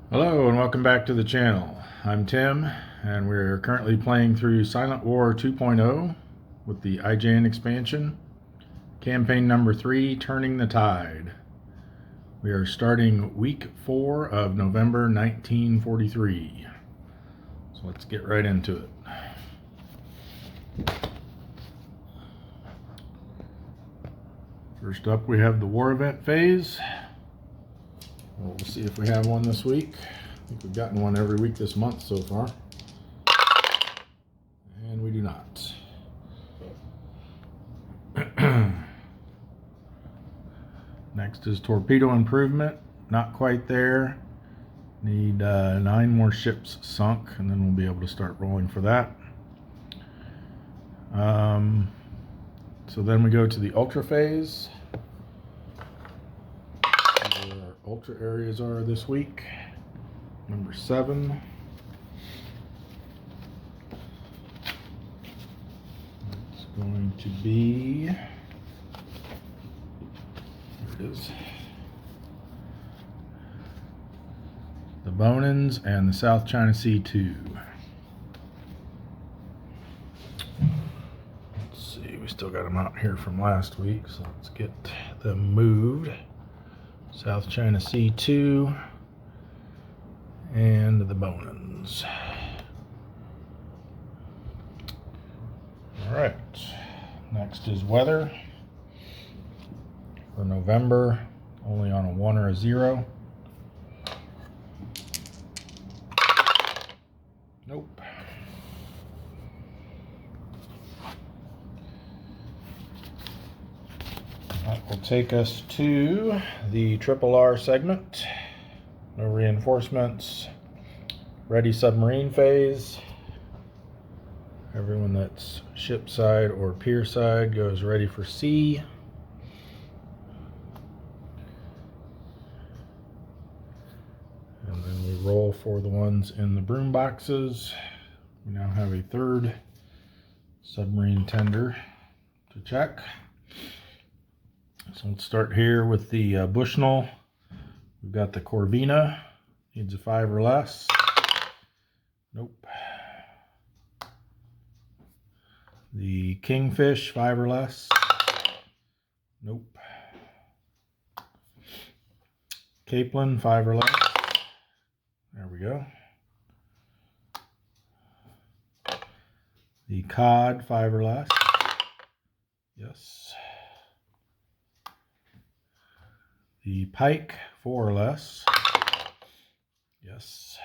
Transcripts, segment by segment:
Hello and welcome back to the channel. I'm Tim and we're currently playing through Silent War 2.0 with the IJN expansion. Campaign number 3, Turning the Tide. We are starting week 4 of November 1943. So let's get right into it. First up we have the war event phase. We'll see if we have one this week. I think we've gotten one every week this month so far. And we do not. Next is torpedo improvement. Not quite there. Need 9 more ships sunk, and then we'll be able to start rolling for that. So then we go to the ultra phase. Ultra areas are this week. Number 7. It's going to be, there it is, the Bonins and the South China Sea 2. Let's see, we still got them out here from last week, so let's get them moved. South China Sea 2 and the Bonins. Alright, next is weather for November, only on a 1 or a 0. Nope. That will take us to the RRR segment. No reinforcements. Ready submarine phase. Everyone that's ship side or pier side goes ready for sea. And then we roll for the ones in the broom boxes. We now have a 3rd submarine tender to check. So let's start here with the Bushnell. We've got the Corvina, needs a 5 or less. Nope. The Kingfish, 5 or less. Nope. Capelin, 5 or less. There we go. The Cod, 5 or less. Yes. The Pike, 4 or less. Yes.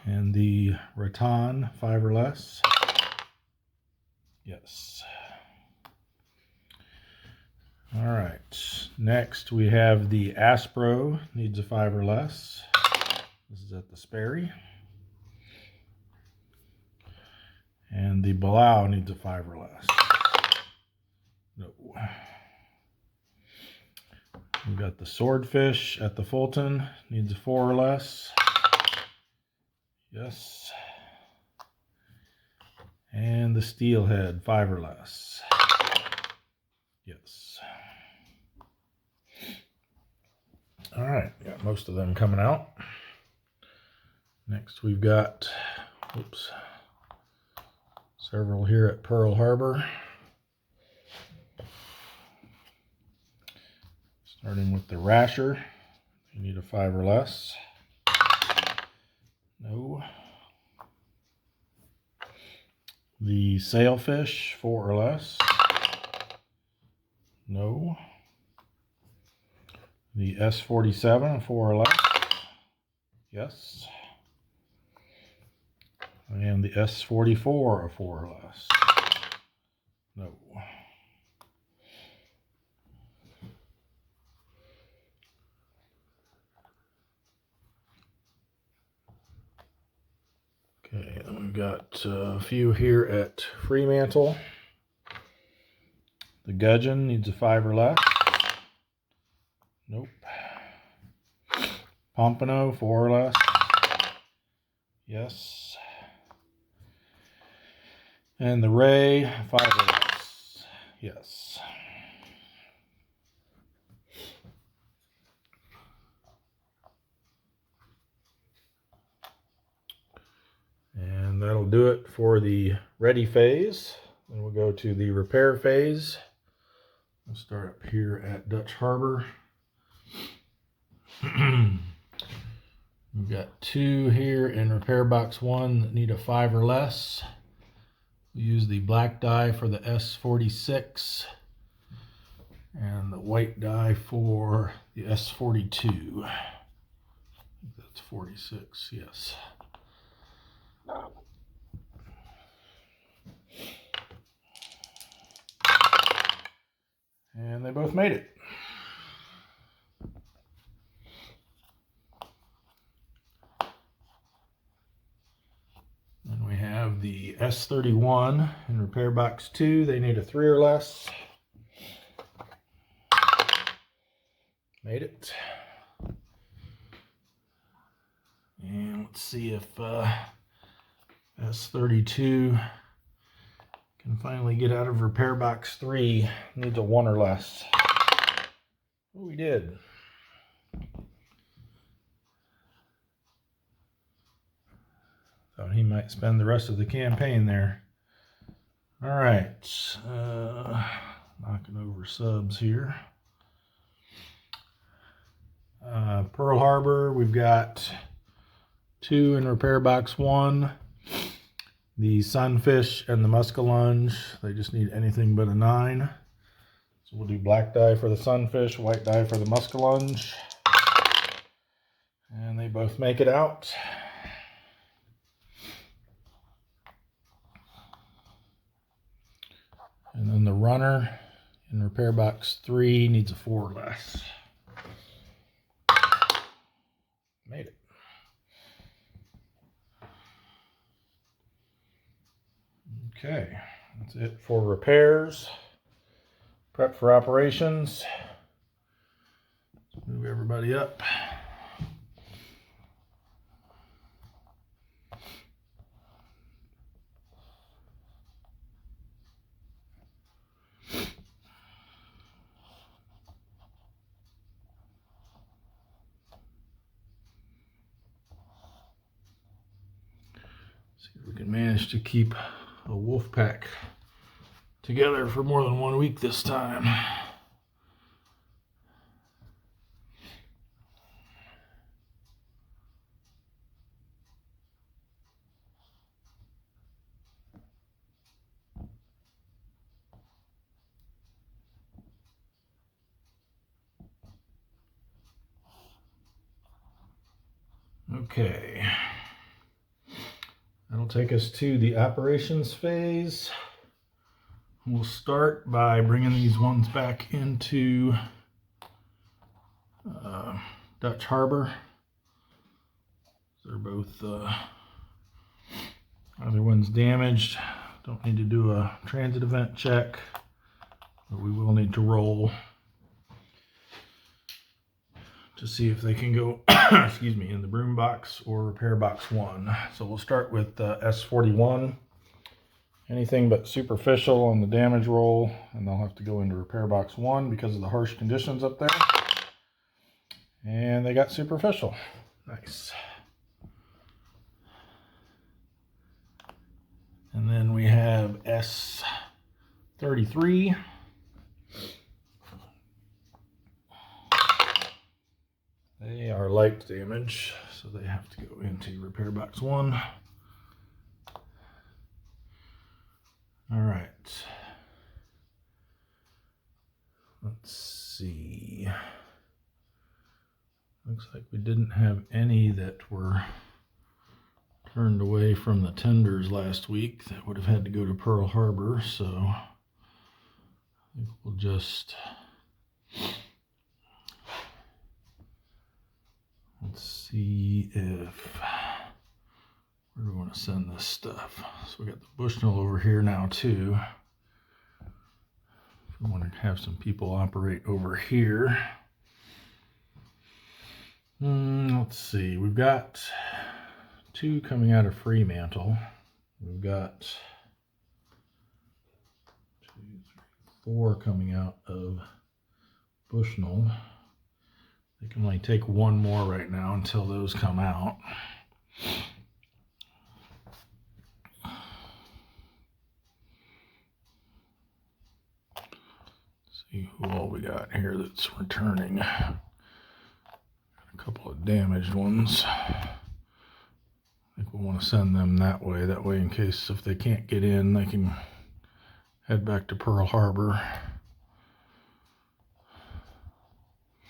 And the Rattan, 5 or less. Yes. All right. Next we have the Aspro, needs a 5 or less. This is at the Sperry. And the Bilal needs a 5 or less. No. We've got the Swordfish at the Fulton, needs a 4 or less. Yes. And the Steelhead, 5 or less. Yes. All right, got most of them coming out. Next we've got, oops, several here at Pearl Harbor. Starting with the Rasher, you need a 5 or less. No. The Sailfish, 4 or less. No. The S-47, 4 or less. Yes. And the S-44, a 4 or less. No. Okay, then we've got a few here at Fremantle. The Gudgeon needs a 5 or less. Nope. Pompano, 4 or less. Yes. And the Ray, 5 or less. Yes. that'll do it for the ready phase. Then we'll go to the repair phase. We'll start up here at Dutch Harbor. We've got 2 here in repair box 1 that need a 5 or less. We use the black die for the S46 and the white die for the S42. I think that's 46, yes. And they both made it. Then we have the S31 in repair box 2. They need a 3 or less. Made it. And let's see if S32 can finally get out of repair box 3. Needs a 1 or less. Oh, we did. Thought he might spend the rest of the campaign there. All right. Knocking over subs here. Pearl Harbor, we've got 2 in repair box 1. The Sunfish and the Muskellunge, they just need anything but a 9. So we'll do black die for the Sunfish, white die for the Muskellunge. And they both make it out. And then the Runner in repair box 3 needs a 4 or less. Made it. Okay, that's it for repairs. Prep for operations. Let's move everybody up. See if we can manage to keep a Wolfpack together for more than 1 week this time. Okay. That'll take us to the operations phase. We'll start by bringing these ones back into Dutch Harbor. They're both, either one's damaged. Don't need to do a transit event check, but we will need to roll to see if they can go, excuse me, in the broom box or repair box 1. So we'll start with S41. Anything but superficial on the damage roll, and they'll have to go into repair box 1 because of the harsh conditions up there. And they got superficial. Nice. And then we have S33. They are light damage, so they have to go into repair box 1. All right. Let's see. Looks like we didn't have any that were turned away from the tenders last week that would have had to go to Pearl Harbor, so I think we'll just... Let's see if, where do we want to send this stuff? So we got the Bushnell over here now too. If we want to have some people operate over here. Let's see, we've got 2 coming out of Fremantle. We've got 2, 3, 4 coming out of Bushnell. They can only take 1 more right now until those come out. See who all we got here that's returning. Got a couple of damaged ones. I think we'll want to send them that way. That way, in case if they can't get in, they can head back to Pearl Harbor.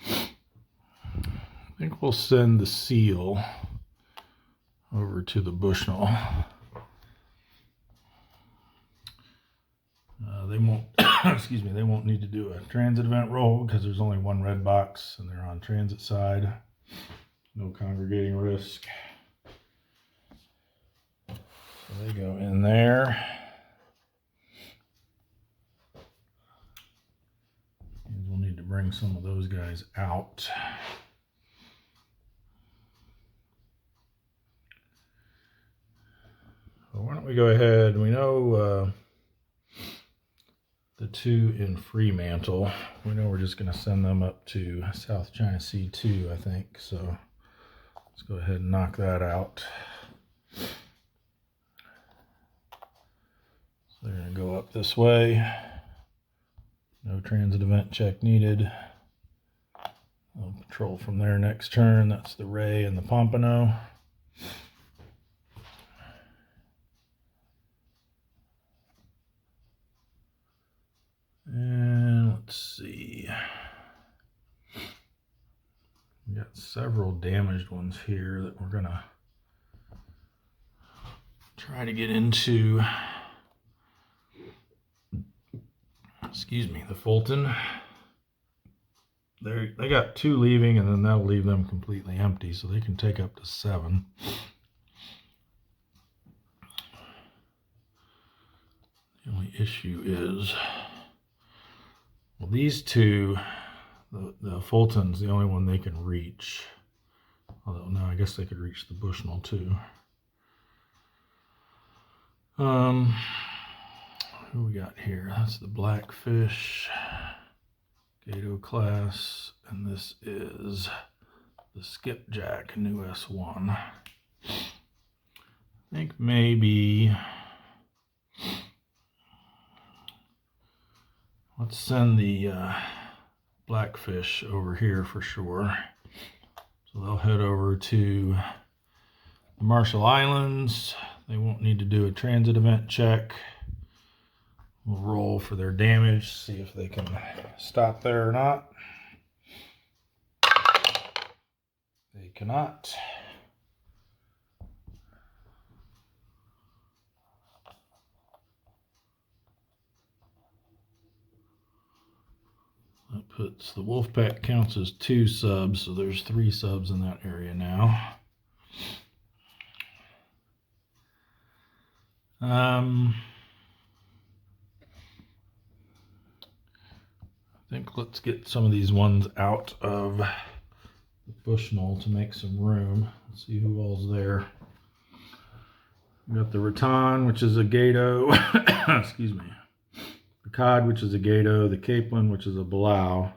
I think we'll send the seal over to the Bushnell. They won't, excuse me, they won't need to do a transit event roll because there's only one red box and they're on transit side. No congregating risk. So they go in there. And we'll need to bring some of those guys out. So why don't we go ahead? We know the two in Fremantle. We know we're just going to send them up to South China Sea 2, I think. So let's go ahead and knock that out. So they're going to go up this way. No transit event check needed. I'll patrol from there next turn. That's the Ray and the Pompano. And let's see. We got several damaged ones here that we're gonna try to get into. Excuse me, the Fulton. They got 2 leaving, and then that'll leave them completely empty, so they can take up to 7. The only issue is, well, these two, the Fulton's the only one they can reach. Although, no, I guess they could reach the Bushnell too. Who we got here? That's the Blackfish, Gato class, and this is the Skipjack, new S1. I think maybe let's send the Blackfish over here for sure. So they'll head over to the Marshall Islands. They won't need to do a transit event check. We'll roll for their damage, see if they can stop there or not. They cannot. That puts the Wolfpack counts as 2 subs, so there's 3 subs in that area now. I think let's get some of these ones out of the Bushnell to make some room. Let's see who all's there. We got the Raton, which is a Gato. Excuse me. The Cod, which is a Gato. The Capelin, which is a Below.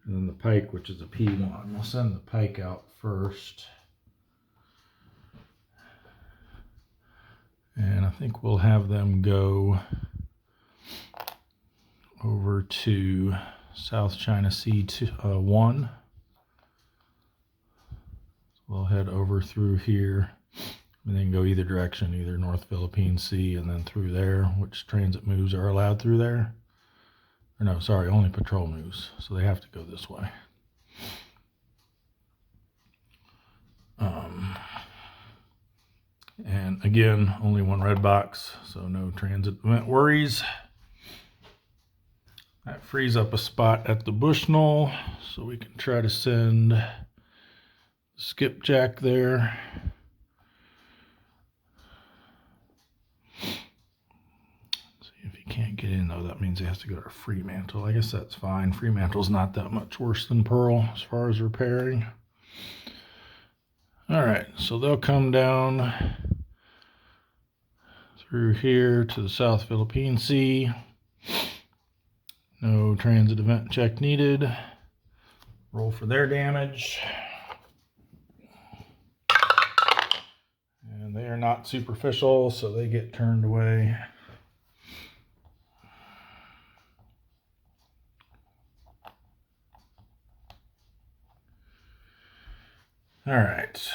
And then the Pike, which is a P1. We'll send the Pike out first. And I think we'll have them go over to South China Sea 1. So we'll head over through here. And then go either direction, either North Philippine Sea and then through there, which transit moves are allowed through there. Or no, sorry, only patrol moves. So they have to go this way. And again, only 1 red box, so no transit event worries. That frees up a spot at the Bushnell, so we can try to send Skipjack there. See if he can't get in though, that means he has to go to Fremantle. I guess that's fine. Fremantle's not that much worse than Pearl as far as repairing. All right, so they'll come down through here to the South Philippine Sea. No transit event check needed. Roll for their damage. And they are not superficial, so they get turned away. All right.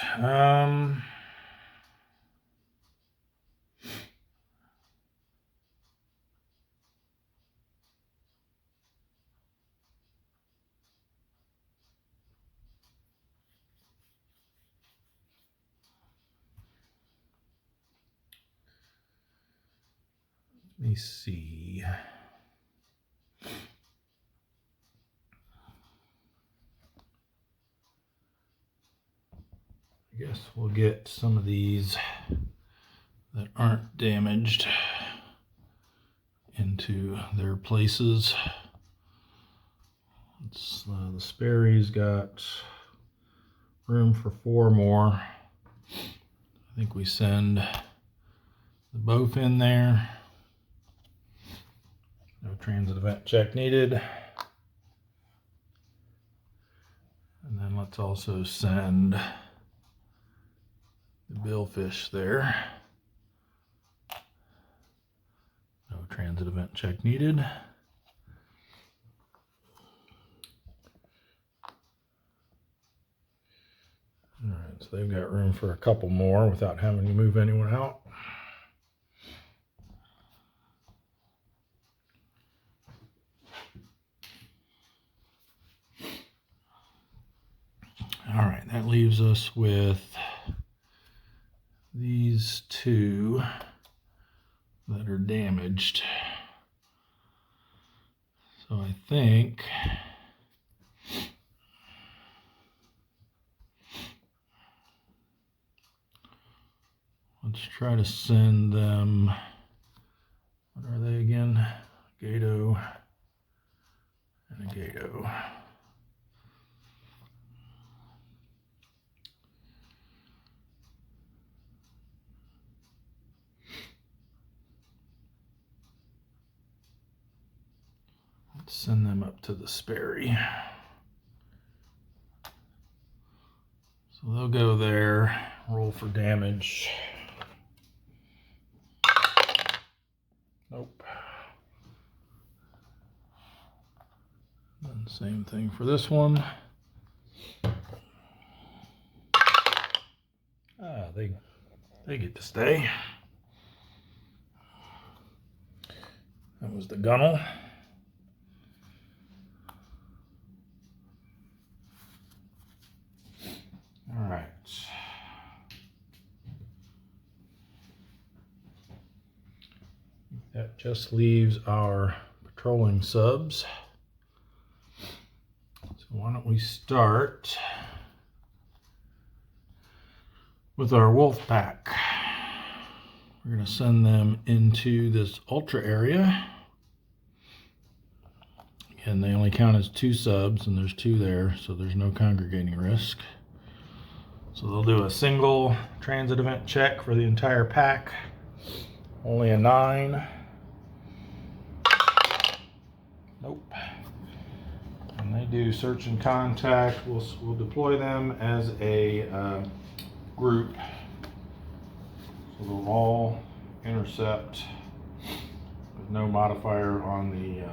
Let me see. I guess we'll get some of these that aren't damaged into their places. The Sperry's got room for 4 more. I think we send the both in there. No transit event check needed. And then let's also send the Billfish there. No transit event check needed. Alright, so they've got room for a couple more without having to move anyone out. Alright, that leaves us with these 2 that are damaged. So I think let's try to send them, what are they again? Gato and a Gato. Let's send them up to the Sperry. So they'll go there, roll for damage. Nope. And same thing for this one. They get to stay. That was the gunnel. All right. That just leaves our patrolling subs. So why don't we start with our Wolfpack. We're going to send them into this ultra area. Again, they only count as 2 subs, and there's 2 there, so there's no congregating risk. So they'll do a single transit event check for the entire pack. Only a 9. Nope. And they do search and contact. We'll deploy them as a group. So they'll all intercept with no modifier on the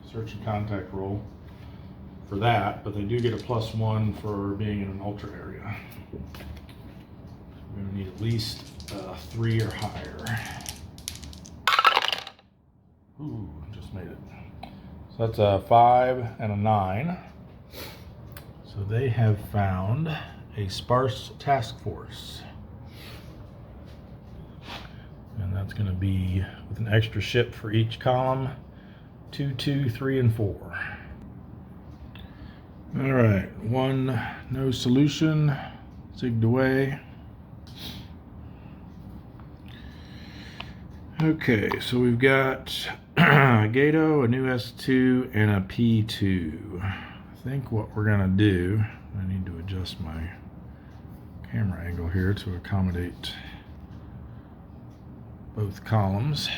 search and contact roll for that, but they do get a +1 for being in an ultra area. We're going to need at least 3 or higher. Ooh, just made it. So that's a 5 and a 9. So they have found a sparse task force. And that's going to be with an extra ship for each column, 2, 2, 3, and 4. All right, 1 no solution, zigged away. Okay, so we've got a Gato, a new S2, and a P2. I think what we're gonna do, I need to adjust my camera angle here to accommodate both columns.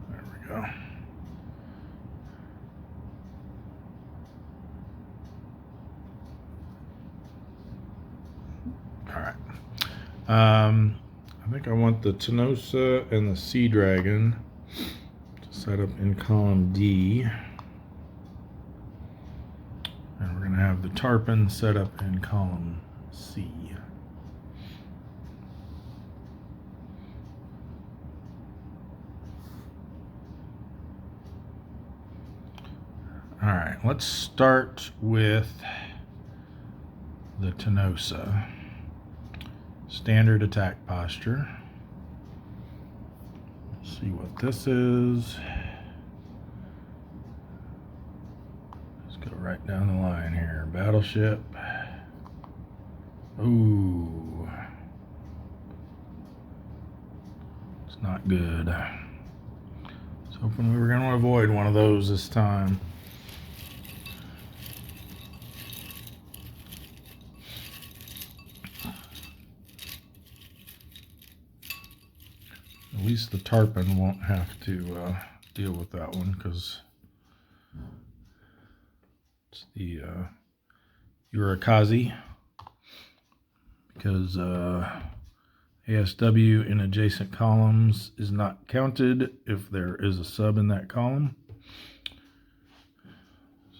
There we go. All right. I think I want the Tenosa and the Sea Dragon set up in column D. And we're going to have the tarpon set up in column C. All right, let's start with the Tenosa. Standard attack posture. Let's see what this is. Let's go right down the line here. Battleship. Ooh. It's not good. I was hoping we were going to avoid one of those this time. At least the tarpon won't have to deal with that one, because it's the Urakazi, because ASW in adjacent columns is not counted if there is a sub in that column.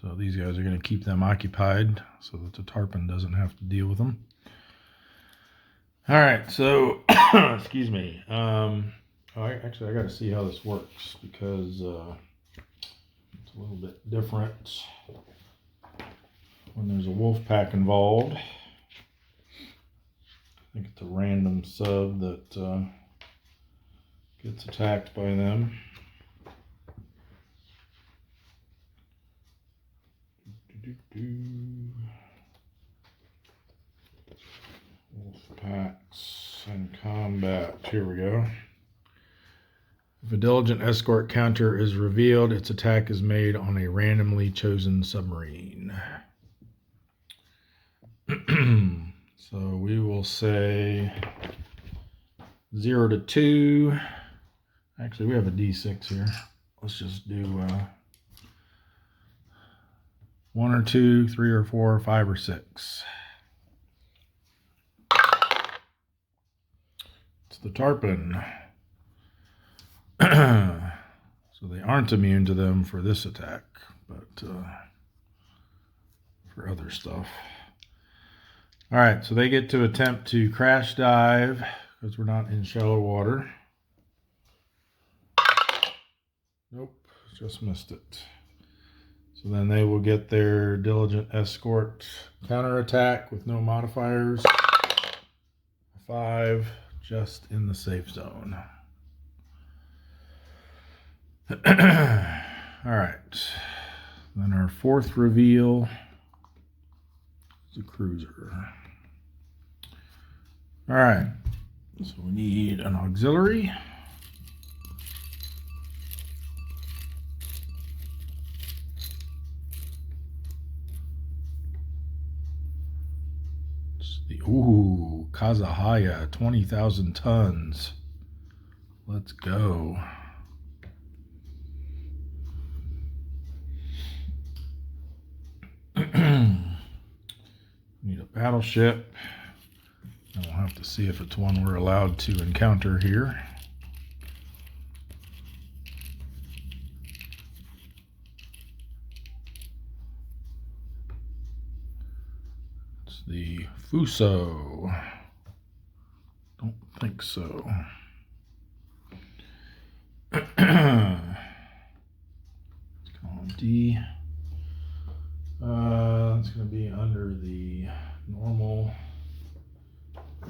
So these guys are going to keep them occupied so that the tarpon doesn't have to deal with them. All right, so excuse me. Actually, I got to see how this works, because it's a little bit different when there's a Wolfpack involved. I think it's a random sub that gets attacked by them. Wolfpacks in combat. Here we go. If a diligent escort counter is revealed, its attack is made on a randomly chosen submarine. So we will say 0 to 2. Actually, we have a D6 here. Let's just do 1 or 2, 3 or 4, 5 or 6. It's the tarpon. So they aren't immune to them for this attack, but for other stuff. All right, so they get to attempt to crash dive because we're not in shallow water. Nope, just missed it. So then they will get their diligent escort counterattack with no modifiers. 5, just in the safe zone. All right, then our fourth reveal is a cruiser. All right, so we need an auxiliary. It's the Kazahaya, 20,000 tons. Let's go. Need a battleship, and we'll have to see if it's one we're allowed to encounter here. It's the Fuso. Don't think so. Let's call it D. It's going to be under the normal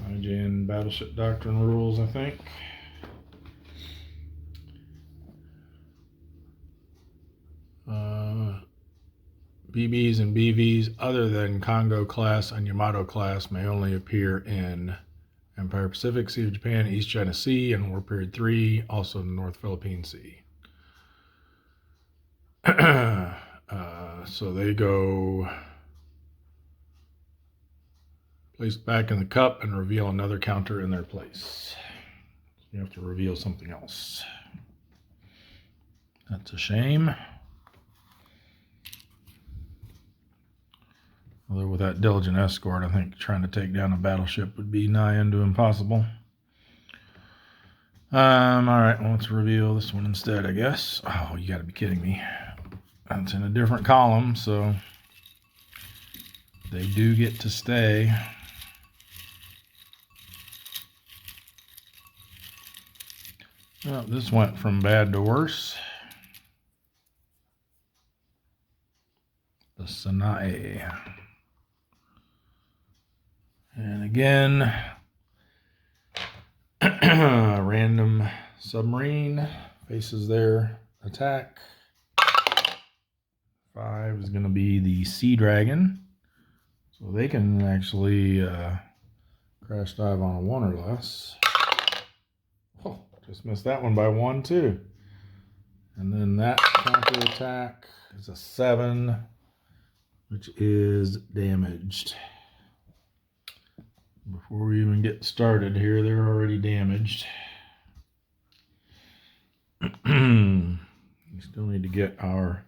IJN Battleship Doctrine rules, I think. BBs and BVs other than Kongo class and Yamato class may only appear in Empire Pacific, Sea of Japan, East China Sea, and War Period 3, also in the North Philippine Sea. So they go placed back in the cup and reveal another counter in their place. You have to reveal something else. That's a shame. Although with that diligent escort, I think trying to take down a battleship would be nigh unto impossible. All right, well, let's reveal this one instead, I guess. Oh, you gotta be kidding me. That's in a different column, so they do get to stay. Well, this went from bad to worse. The Sanae. And again, random submarine faces their attack. 5 is going to be the Sea Dragon. So they can actually crash dive on a 1 or less. Oh, just missed that one by 1 too. And then that counter attack is a 7, which is damaged. Before we even get started here, they're already damaged. We still need to get our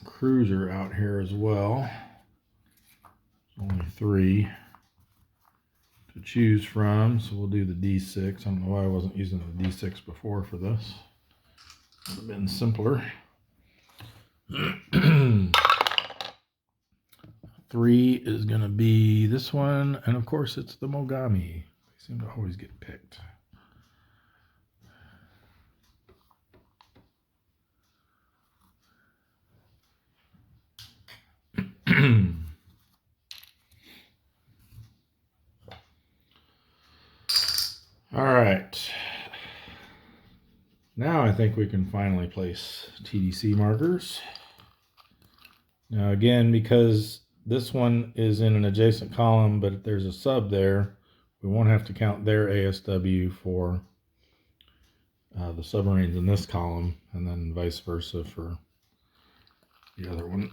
cruiser out here as well. There's only 3 to choose from, so we'll do the D6. I don't know why I wasn't using the D6 before for this. Would have been simpler. 3 is going to be this one, and of course it's the Mogami. They seem to always get picked. All right. Now I think we can finally place TDC markers. Now again, because this one is in an adjacent column, but there's a sub there, we won't have to count their ASW for the submarines in this column, and then vice versa for the other one.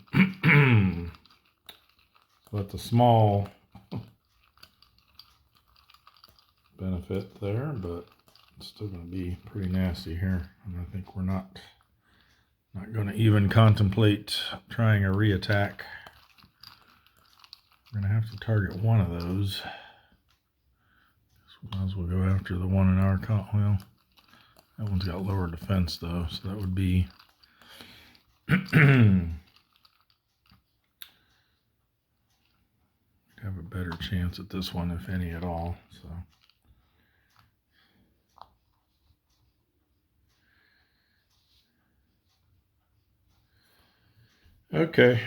So that's a small benefit there, but it's still going to be pretty nasty here. And I think we're not going to even contemplate trying a re-attack. We're going to have to target one of those. So we might as well go after the one in our well, that one's got lower defense though, so that would be have a better chance at this one, if any at all. So okay.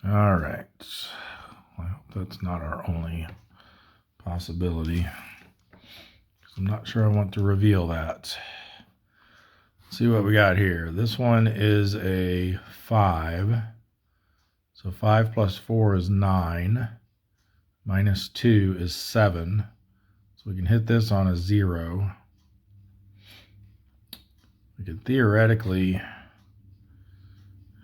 All right. I hope that's not our only possibility. I'm not sure I want to reveal that. Let's see what we got here. This one is a 5. So 5 plus 4 is 9. Minus 2 is 7. So we can hit this on a 0. We could theoretically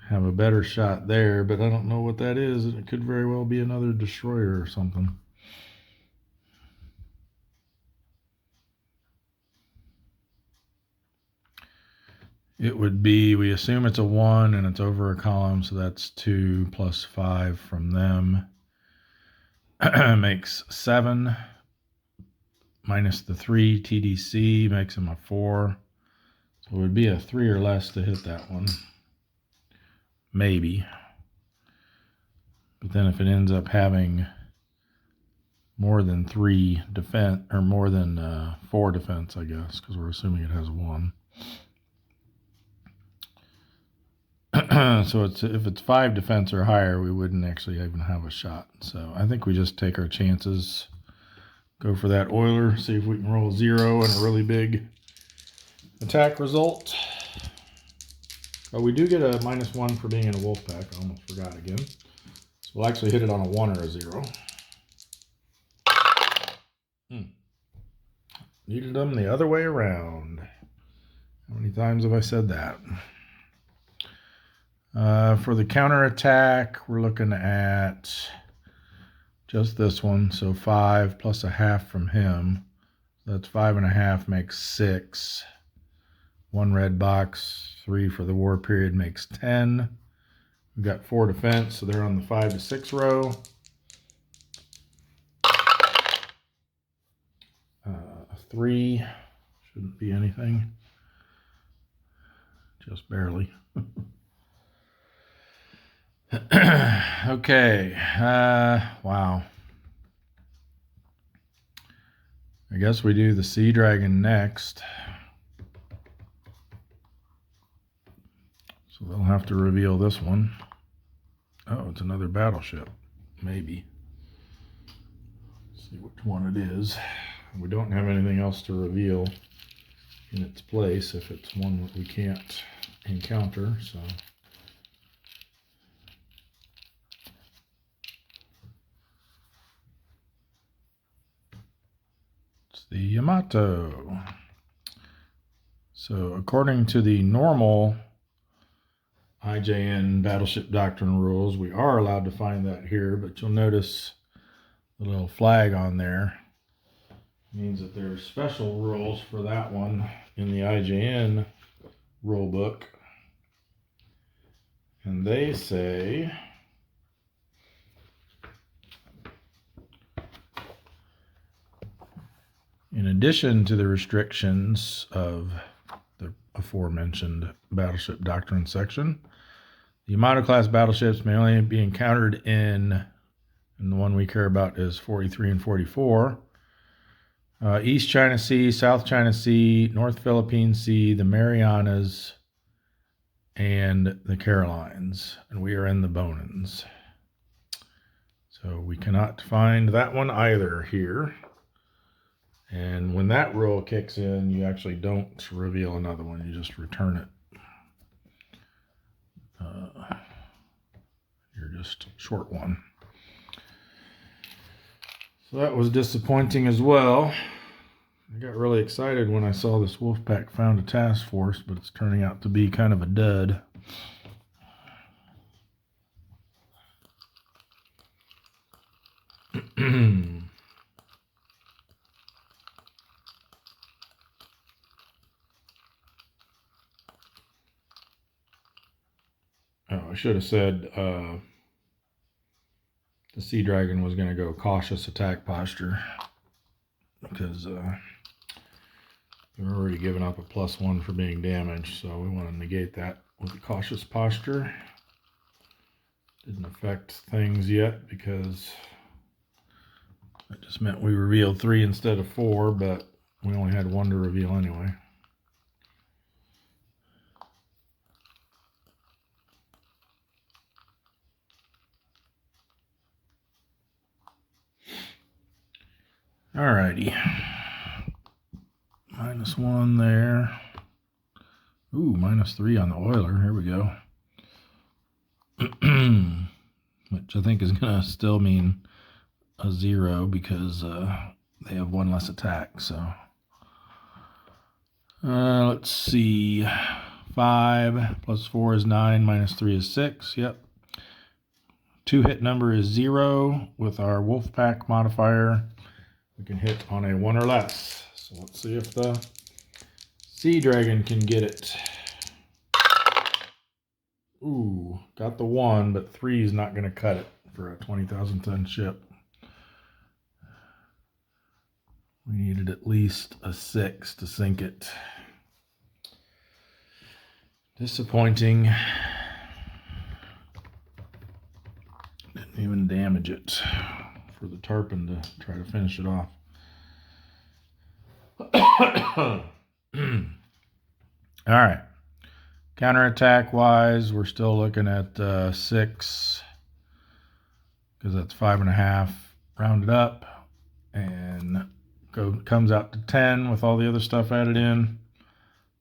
have a better shot there, but I don't know what that is. It could very well be another destroyer or something. It would be, we assume it's a 1 and it's over a column, so that's 2 plus 5 from them. Makes 7. Minus the 3 TDC makes them a 4. So it would be a 3 or less to hit that one. Maybe. But then if it ends up having more than 3 defense, or more than 4 defense, I guess, because we're assuming it has 1. So if it's 5 defense or higher, we wouldn't actually even have a shot. So I think we just take our chances, go for that oiler, see if we can roll 0 and a really big attack result. But we do get a -1 for being in a Wolfpack. I almost forgot again. So we'll actually hit it on a 1 or a 0. Needed them the other way around. How many times have I said that? For the counter attack, we're looking at just this one. So 5 plus a half from him. That's 5.5 makes 6. 1 red box, 3 for the war period makes 10. We've got 4 defense, so they're on the 5 to 6 row. A 3 shouldn't be anything, just barely. Okay, wow. I guess we do the Sea Dragon next. So they'll have to reveal this one. Oh, it's another battleship. Maybe. Let's see which one it is. We don't have anything else to reveal in its place if it's one that we can't encounter, so. It's the Yamato. So according to the normal IJN Battleship Doctrine rules, we are allowed to find that here, but you'll notice the little flag on there means that there are special rules for that one in the IJN rule book. And they say in addition to the restrictions of the aforementioned Battleship Doctrine section, the Yamato class battleships may only be encountered in, and the one we care about is 43 and 44, East China Sea, South China Sea, North Philippine Sea, the Marianas, and the Carolines. And we are in the Bonins. So we cannot find that one either here. And when that rule kicks in, you actually don't reveal another one. You just return it. You're just short one. So that was disappointing as well. I got really excited when I saw this Wolfpack found a task force, but it's turning out to be kind of a dud. Oh, I should have said the Sea Dragon was going to go cautious attack posture because they're already giving up a +1 for being damaged, so we want to negate that with a cautious posture. Didn't affect things yet because that just meant we revealed 3 instead of 4, but we only had 1 to reveal anyway. Alrighty. -1 there. Ooh, -3 on the oiler. Here we go. Which I think is going to still mean a 0 because they have 1 less attack. So let's see. 5 + 4 is 9, -3 is 6. Yep. 2 hit number is 0. With our Wolfpack modifier, we can hit on a 1 or less. So let's see if the Sea Dragon can get it. Ooh, got the 1, but 3 is not going to cut it for a 20,000 ton ship. We needed at least a 6 to sink it. Disappointing. Didn't even damage it for the tarpon to try to finish it off. All right. Counterattack wise, we're still looking at 6 because that's 5.5 rounded up, and comes out to 10 with all the other stuff added in.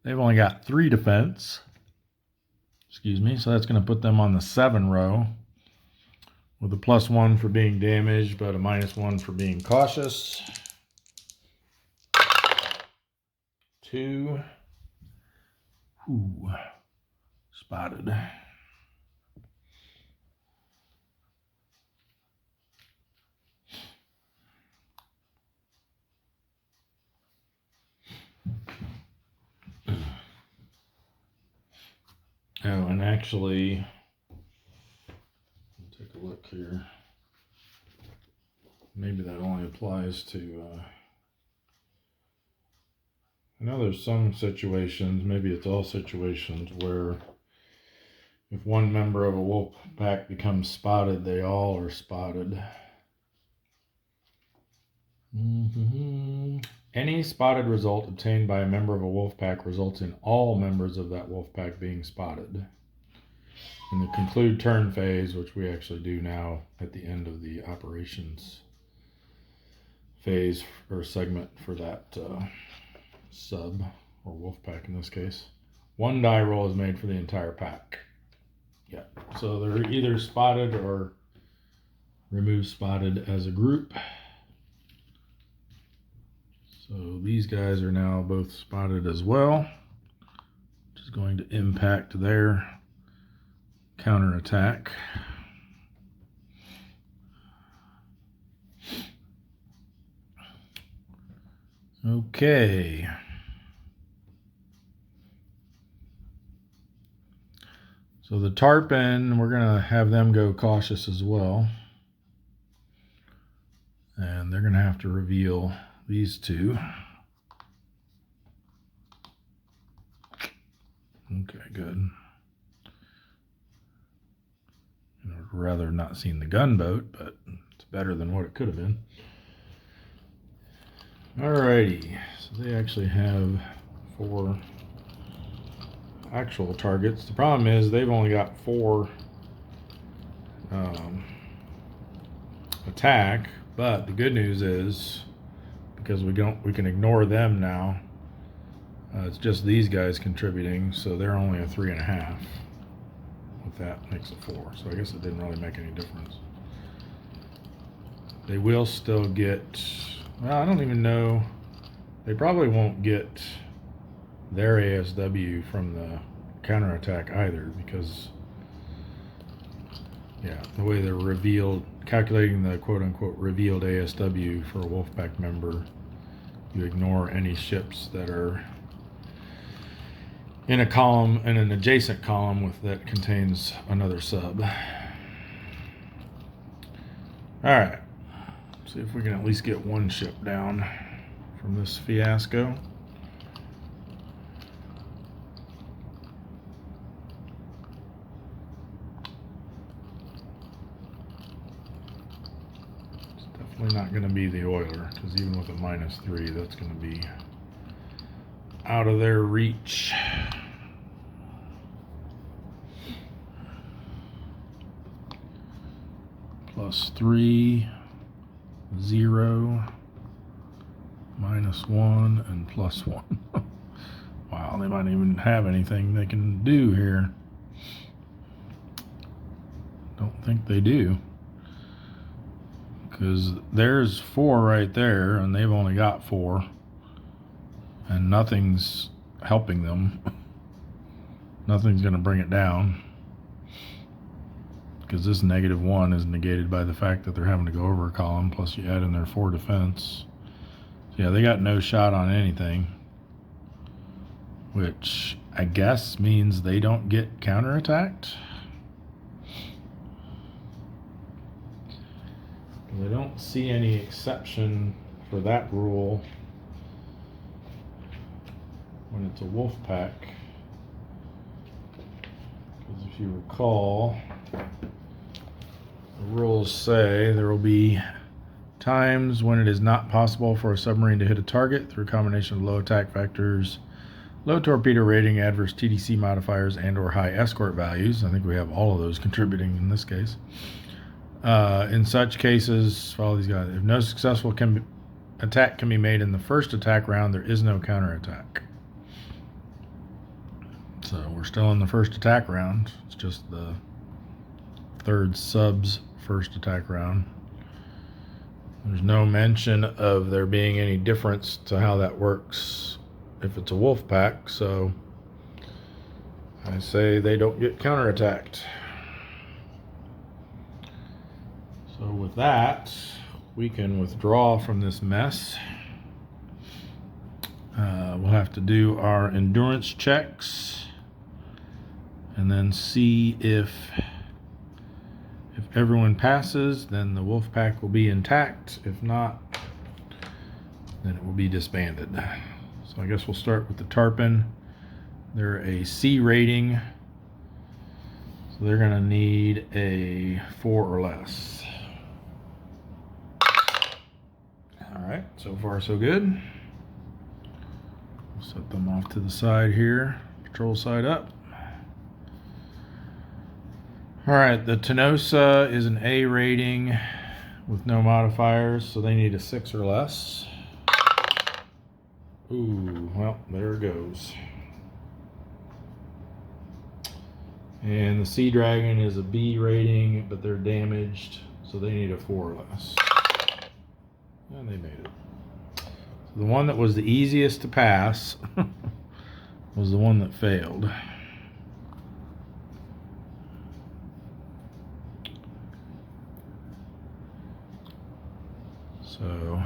They've only got 3 defense. Excuse me. So that's going to put them on the 7 row with a +1 for being damaged, but a -1 for being cautious. 2. Ooh, spotted. Oh, and actually, Take a look here. Maybe that only applies to, I know there's some situations, maybe it's all situations, where if one member of a wolf pack becomes spotted, they all are spotted. Any spotted result obtained by a member of a wolf pack results in all members of that wolf pack being spotted. In the conclude turn phase, which we actually do now at the end of the operations phase or segment for that sub or wolf pack in this case, one die roll is made for the entire pack. Yeah, so they're either spotted or remove spotted as a group. So these guys are now both spotted as well, which is going to impact their counterattack. Okay. So the tarpon, we're going to have them go cautious as well. And they're going to have to reveal these two. Okay, good. I'd rather not seen the gunboat, but it's better than what it could have been. Alrighty, so they actually have 4 actual targets. The problem is they've only got 4 attack, but the good news is, because we can ignore them now, it's just these guys contributing, so they're only a 3.5. With that makes it 4, so I guess it didn't really make any difference. They will still get, well, I don't even know, they probably won't get their ASW from the counterattack either, because yeah, the way they're revealed, calculating the quote-unquote revealed ASW for a Wolfpack member, you ignore any ships that are in a column, in an adjacent column with that contains another sub. Alright, see if we can at least get one ship down from this fiasco. It's definitely not going to be the oiler, because even with a -3, that's going to be out of their reach. +3, 0, -1, and +1. Wow, they might even have anything they can do here. Don't think they do, because there's 4 right there, and they've only got 4, and nothing's helping them. Nothing's going to bring it down, because this -1 is negated by the fact that they're having to go over a column, plus you add in their 4 defense. So yeah, they got no shot on anything, which I guess means they don't get counterattacked. I don't see any exception for that rule when it's a wolf pack, because if you recall, the rules say there will be times when it is not possible for a submarine to hit a target through a combination of low attack factors, low torpedo rating, adverse TDC modifiers, and or high escort values. I think we have all of those contributing in this case. In such cases, follow these guys. If no successful attack can be made in the first attack round, there is no counterattack. So we're still in the first attack round. It's just the third sub's first attack round. There's no mention of there being any difference to how that works if it's a wolf pack, so I say they don't get counterattacked. So with that, we can withdraw from this mess. We'll have to do our endurance checks and then see if everyone passes, then the Wolfpack will be intact. If not, then it will be disbanded. So I guess we'll start with the tarpon. They're a C rating, so they're gonna need a 4 or less. All right, so far so good. We'll set them off to the side here. Patrol side up. All right, the Tonnage is an A rating with no modifiers, so they need a 6 or less. Ooh, well, there it goes. And the Sea Dragon is a B rating, but they're damaged, so they need a 4 or less. And they made it. So the one that was the easiest to pass was the one that failed. So,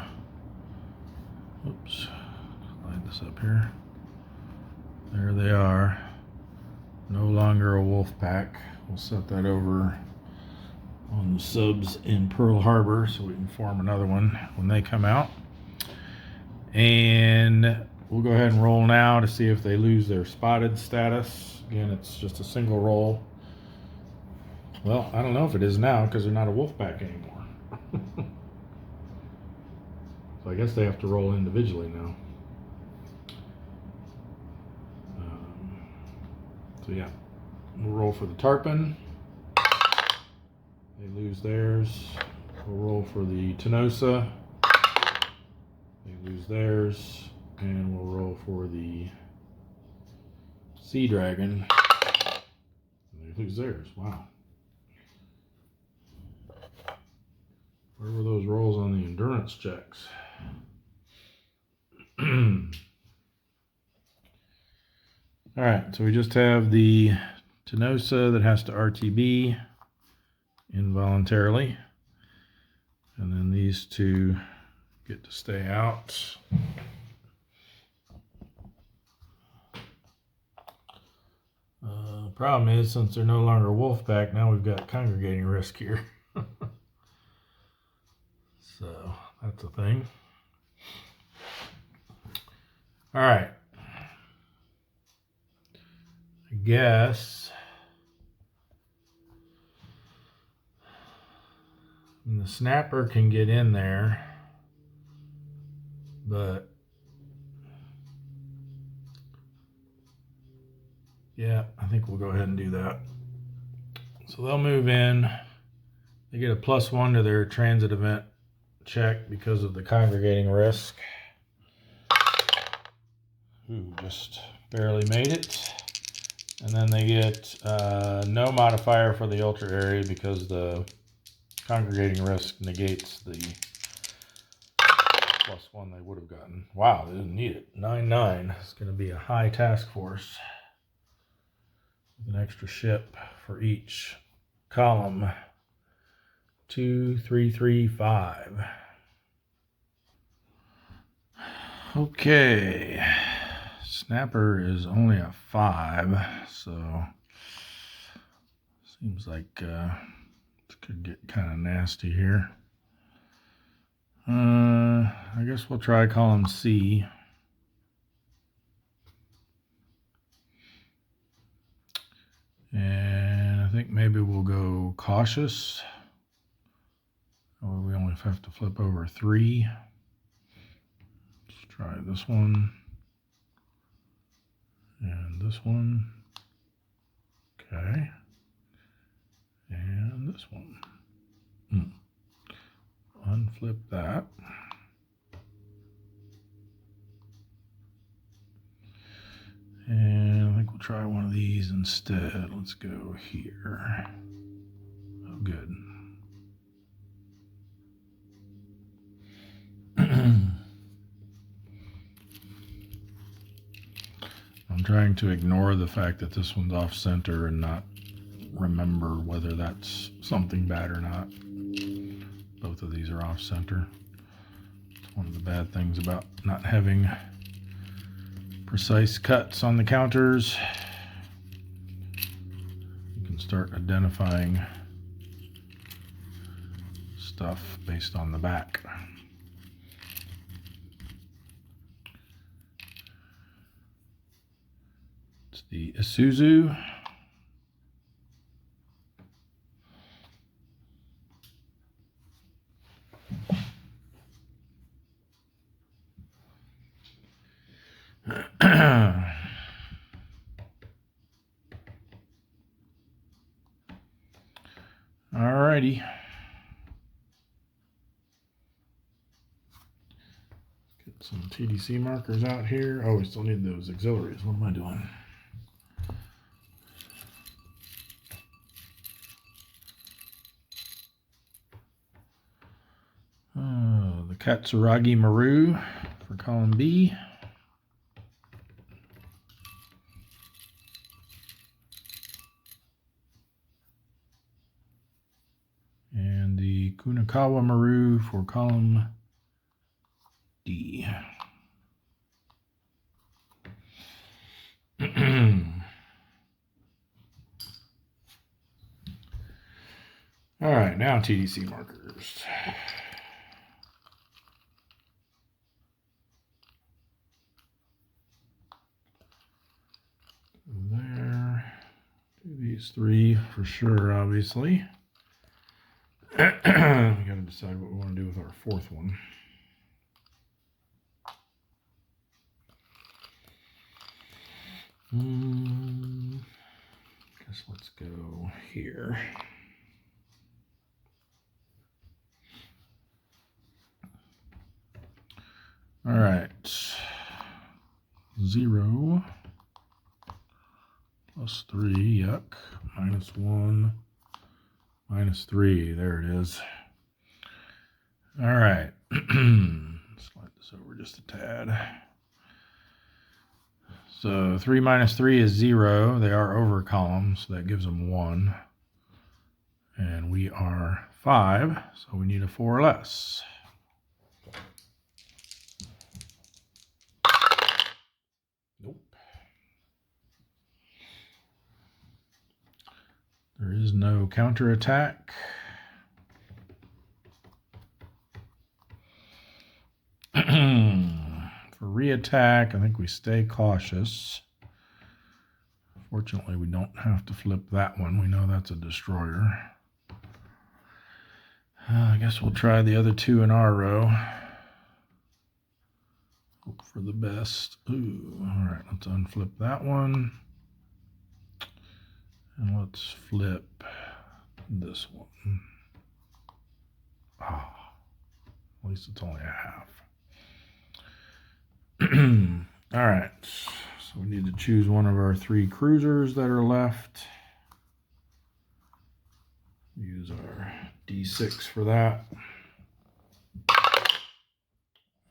oops, slide this up here. There they are. No longer a Wolfpack. We'll set that over on the subs in Pearl Harbor so we can form another one when they come out. And we'll go ahead and roll now to see if they lose their spotted status. Again, it's just a single roll. Well, I don't know if it is now because they're not a Wolfpack anymore. So I guess they have to roll individually now. So yeah, we'll roll for the tarpon. They lose theirs. We'll roll for the Tonnage. They lose theirs. And we'll roll for the Sea Dragon. They lose theirs. Wow. Where were those rolls on the endurance checks? All right, so we just have the Tonnage that has to RTB involuntarily. And then these two get to stay out. Problem is, since they're no longer a Wolfpack, now we've got congregating risk here. So that's a thing. All right. I guess the snapper can get in there, but yeah, I think we'll go ahead and do that. So they'll move in. They get a +1 to their transit event check because of the congregating risk. Ooh, just barely made it. And then they get no modifier for the ultra area because the congregating risk negates the +1 they would have gotten. Wow, they didn't need it. 9-9. It's going to be a high task force. An extra ship for each column. 2, 3, 3, 5. Okay. Snapper is only a 5, so seems like it could get kind of nasty here. I guess we'll try column C. And I think maybe we'll go cautious. Oh, we only have to flip over 3. Let's try this one. And this one. Okay. And this one. Unflip that. And I think we'll try one of these instead. Let's go here. Oh, good. I'm trying to ignore the fact that this one's off center and not remember whether that's something bad or not. Both of these are off center. It's one of the bad things about not having precise cuts on the counters. You can start identifying stuff based on the back. It's the Isuzu. Alrighty. Get some TDC markers out here. Oh, we still need those auxiliaries. What am I doing? The Katsuragi Maru for column B. And the Kunikawa Maru for column D. All right, now TDC markers. There. Do these three for sure, obviously. We got to decide what we want to do with our fourth one. Guess let's go here. All right. 0 plus 3, yuck. -1, -3, there it is. All right. Slide this over just a tad. So 3 minus 3 is 0. They are over columns, so that gives them 1. And we are 5, so we need a 4 less. Nope. There is no counterattack. For reattack, I think we stay cautious. Fortunately, we don't have to flip that one. We know that's a destroyer. I guess we'll try the other two in our row. Hope for the best. Ooh, all right, let's unflip that one. And let's flip this one. Ah, at least it's only a half. All right, so we need to choose one of our 3 cruisers that are left. Use our D6 for that.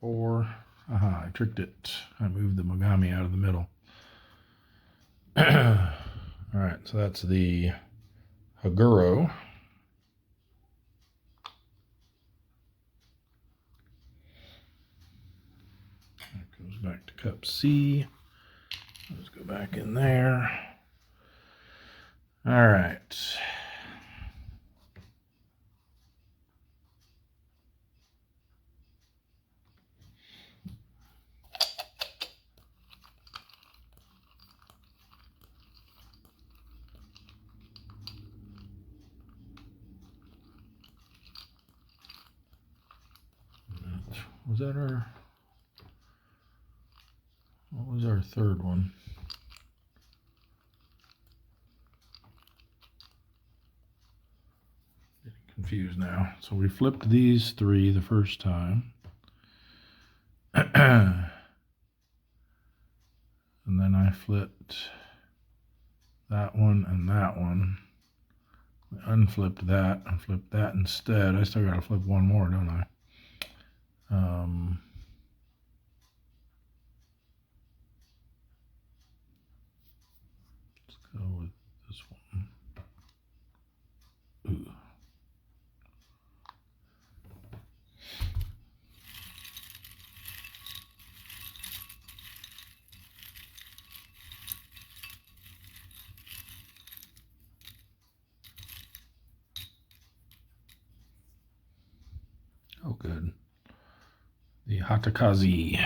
4. Aha, I tricked it. I moved the Mogami out of the middle. All right, so that's the Haguro. That goes back to cup C. Let's go back in there. All right. Was that our, what was our third one? Getting confused now. So we flipped these 3 the first time. And then I flipped that one and that one. I unflipped that and flipped that instead. I still got to flip one more, don't I? Let's go with this one. Ooh. So good. The Hatakazi.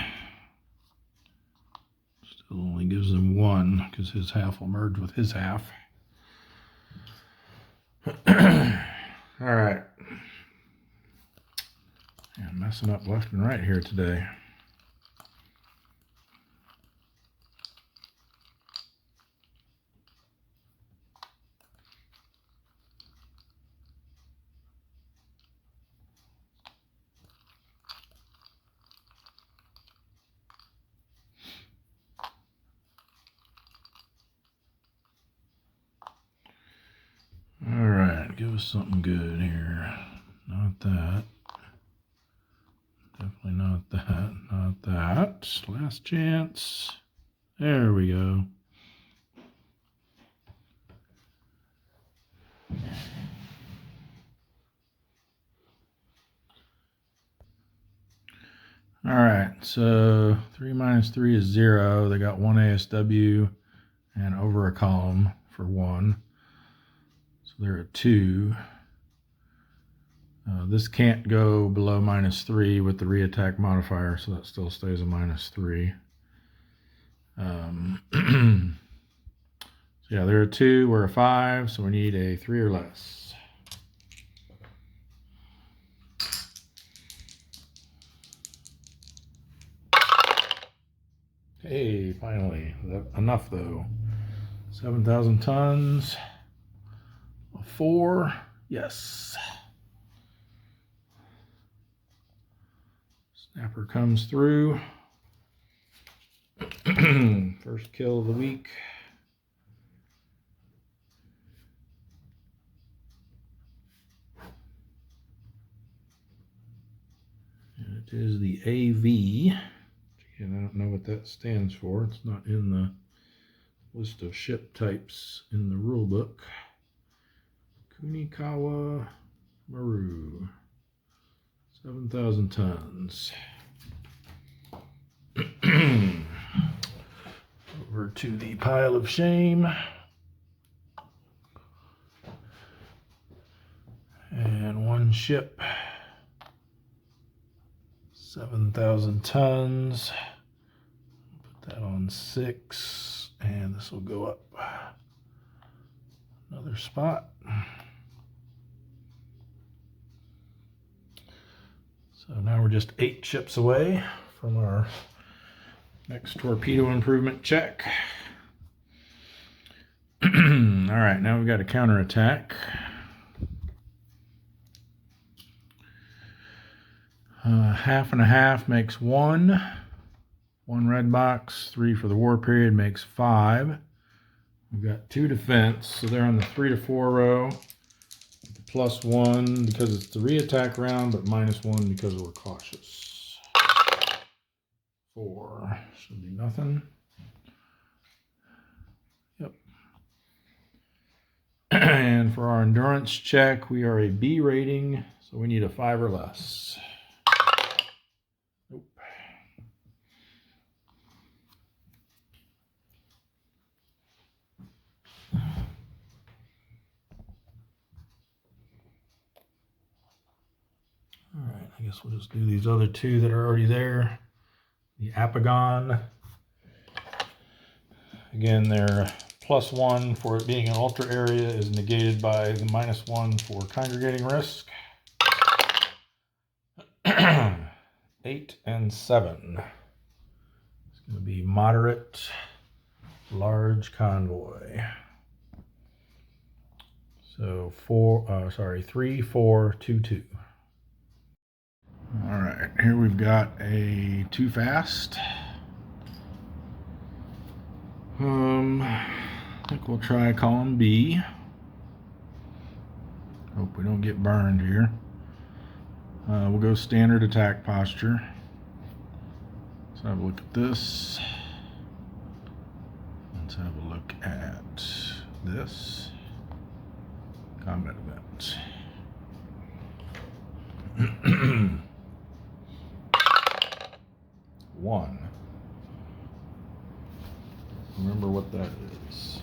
Still only gives him one because his half will merge with his half. All right. Yeah, messing up left and right here today. All right, give us something good here. Not that. Definitely not that. Not that. Last chance. There we go. All right, so 3 minus 3 is 0. They got 1 ASW and over a column for 1. So they're at 2. This can't go below -3 with the reattack modifier, so that still stays a -3. So yeah, they're a 2, we're a 5, so we need a 3 or less. Hey, finally. Enough though. 7,000 tons. A 4. Yes. Snapper comes through. First kill of the week. And it is the AV. Again, I don't know what that stands for. It's not in the list of ship types in the rule book. Kunikawa M, 7,000 tons. Over to the pile of shame. And one ship. 7,000 tons. Put that on 6, and this will go up another spot. So now we're just 8 ships away from our next torpedo improvement check. All right, now we've got a counterattack. Half and a half makes 1. 1 red box, 3 for the war period makes 5. We've got 2 defense, so they're on the 3 to 4 row. +1 because it's the reattack round, but -1 because we're cautious. 4 should be nothing. Yep. And for our endurance check, we are a B rating, so we need a 5 or less. Nope. All right, I guess we'll just do these other 2 that are already there. The Apagon. Again, their +1 for it being an ultra area is negated by the -1 for congregating risk. 8 and 7. It's going to be moderate, large convoy. So 3, 4, 2, 2. All right, here we've got a too fast. I think we'll try column B. Hope we don't get burned here. We'll go standard attack posture. Let's have a look at this. Let's have a look at this. Combat event. 1. Remember what that is.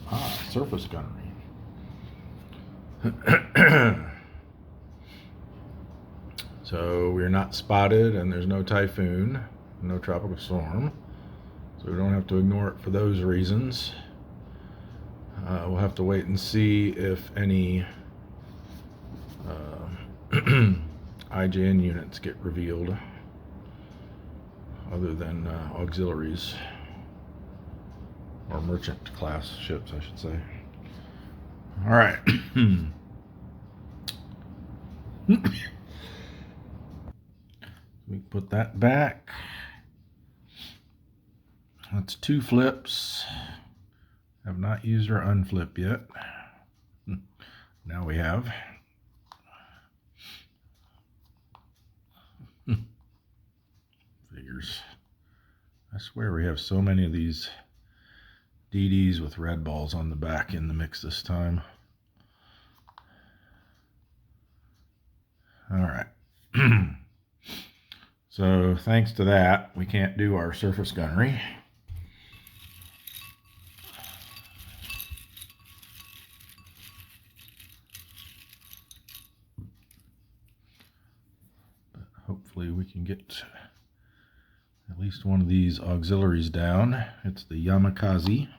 Surface gunnery. So we're not spotted, and there's no typhoon, no tropical storm. So we don't have to ignore it for those reasons. We'll have to wait and see if any IJN units get revealed, other than auxiliaries, or merchant class ships, I should say. All right. We put that back. That's 2 flips. Have not used our unflip yet. Now we have. Figures. I swear we have so many of these DDs with red balls on the back in the mix this time. All right. So thanks to that, we can't do our surface gunnery. But hopefully we can get at least one of these auxiliaries down. It's the Yamakasi.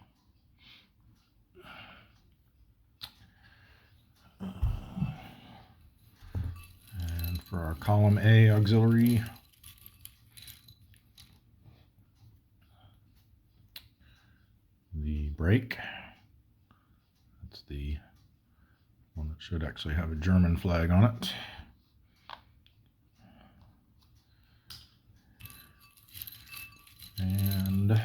And for our column A auxiliary, the brake. That's the one that should actually have a German flag on it. And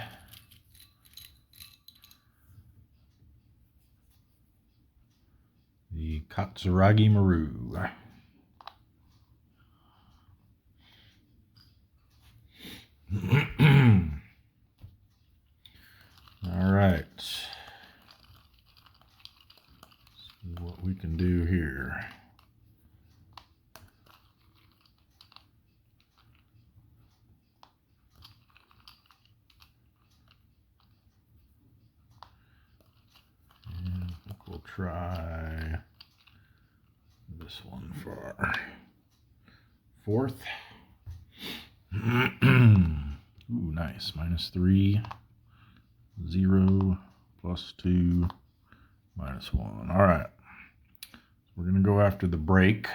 the Katsuragi Maru. All right. See what we can do here. And I think we'll try this one for our 4th. Ooh, nice. -3, 0, +2, -1. All right. We're going to go after the brake.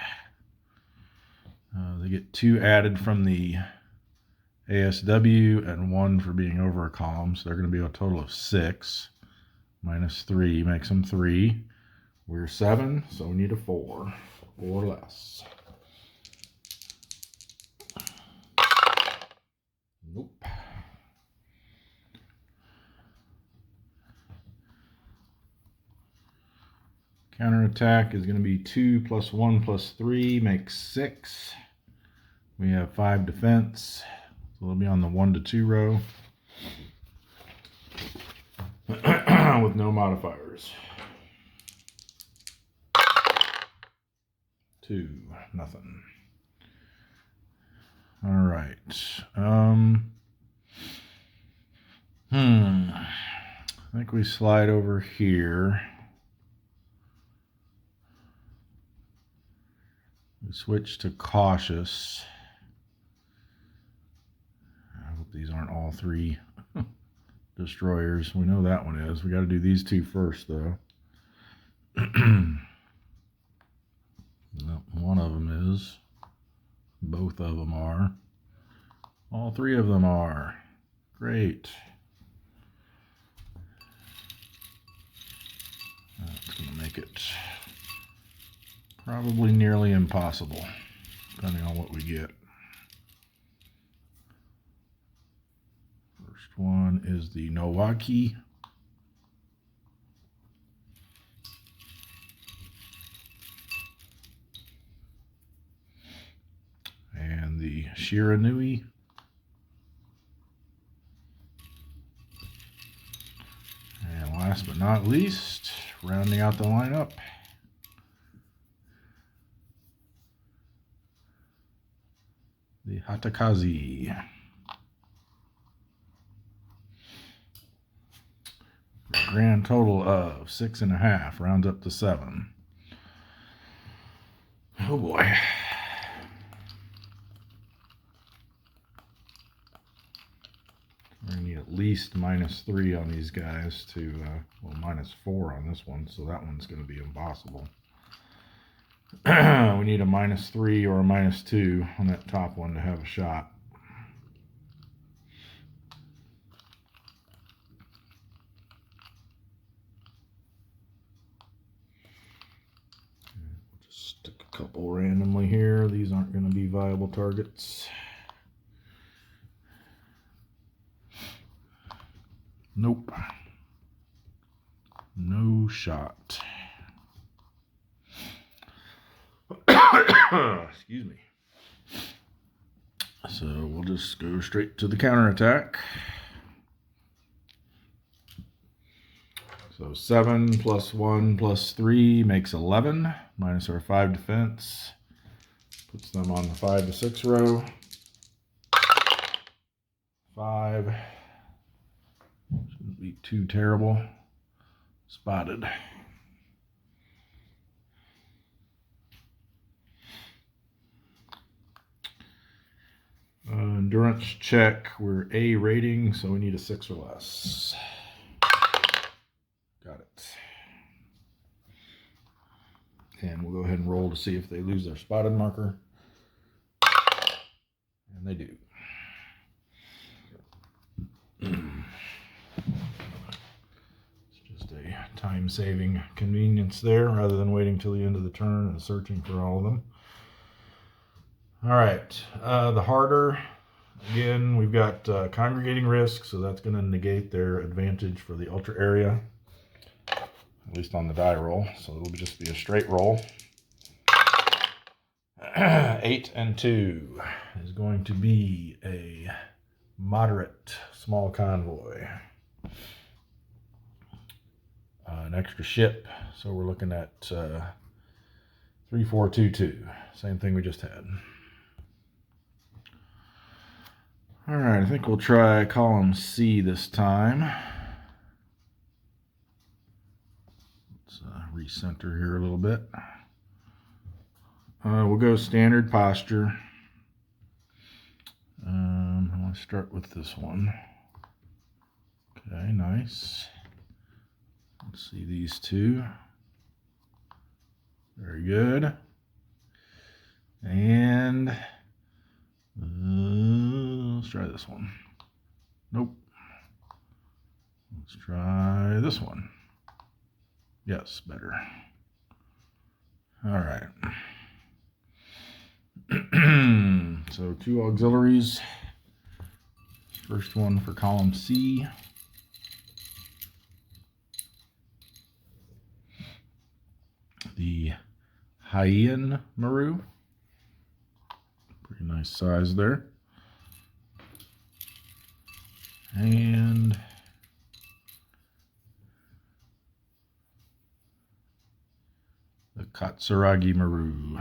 They get 2 added from the ASW and 1 for being over a column. So they're going to be a total of 6. -3 makes them 3. We're 7, so we need a 4 or less. Nope. Counterattack is going to be 2 + 1 + 3 makes 6. We have 5 defense, so they'll be on the 1 to 2 row with no modifiers. 2, nothing. All right. I think we slide over here. We switch to cautious. I hope these aren't all 3 destroyers. We know that one is. We got to do these 2 first, though. No, one of them is. Both of them are. All 3 of them are. Great. That's going to make it probably nearly impossible, depending on what we get. First one is the Nowaki. And the Shiranui. And last but not least, rounding out the lineup, the Hatakazi. Grand total of 6.5, rounds up to 7. Oh boy. least -3 on these guys to, well, -4 on this one, so that one's going to be impossible. We need a -3 or a -2 on that top one to have a shot. Just stick a couple randomly here. These aren't going to be viable targets. Nope. No shot. Excuse me. So we'll just go straight to the counterattack. So 7 + 1 + 3 makes 11, minus our 5 defense. Puts them on the 5 to 6 row. 5. Shouldn't be too terrible. Spotted. Endurance check. We're A rating, so we need a 6 or less. Got it. And we'll go ahead and roll to see if they lose their spotted marker. And they do. It's just a time-saving convenience there, rather than waiting till the end of the turn and searching for all of them. All right, the harder, again, we've got congregating risk, so that's going to negate their advantage for the ultra area, at least on the die roll, so it'll just be a straight roll. 8 and 2 is going to be a moderate small convoy. An extra ship, so we're looking at 3422, same thing we just had. All right, I think we'll try column C this time. Let's recenter here a little bit. We'll go standard posture. I want to start with this one. Okay, nice. Let's see these two. Very good. And let's try this one. Nope. Let's try this one. Yes, better. All right. So 2 auxiliaries. First one for column C. The Hayatomo. Pretty nice size there. And the Katsuragi Maru.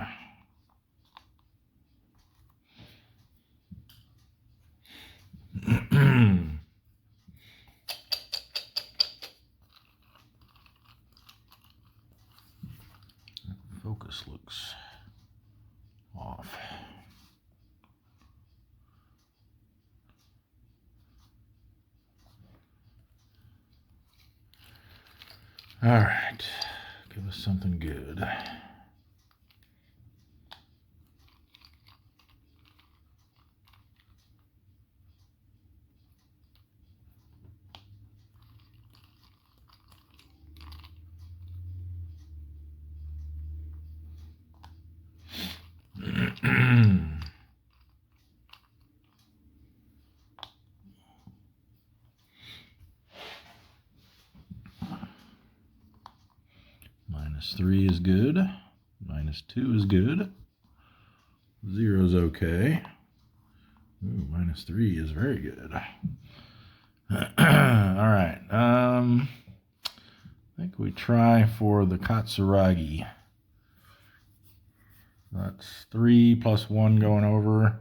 Focus looks off. All right, give us something good. -3 is good. -2 is good. 0 is okay. Ooh, -3 is very good. All right. I think we try for the Katsuragi. That's 3 + 1 going over.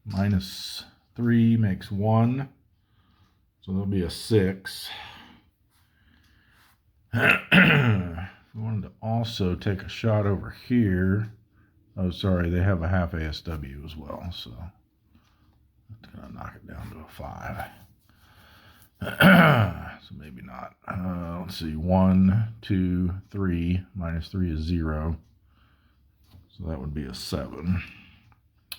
-3 makes 1. So there'll be a 6. We wanted to also take a shot over here. Oh, sorry, they have a half ASW as well, so That's gonna knock it down to a 5. So maybe not. Let's see. 1, 2, 3. Minus 3 is 0. So that would be a 7. So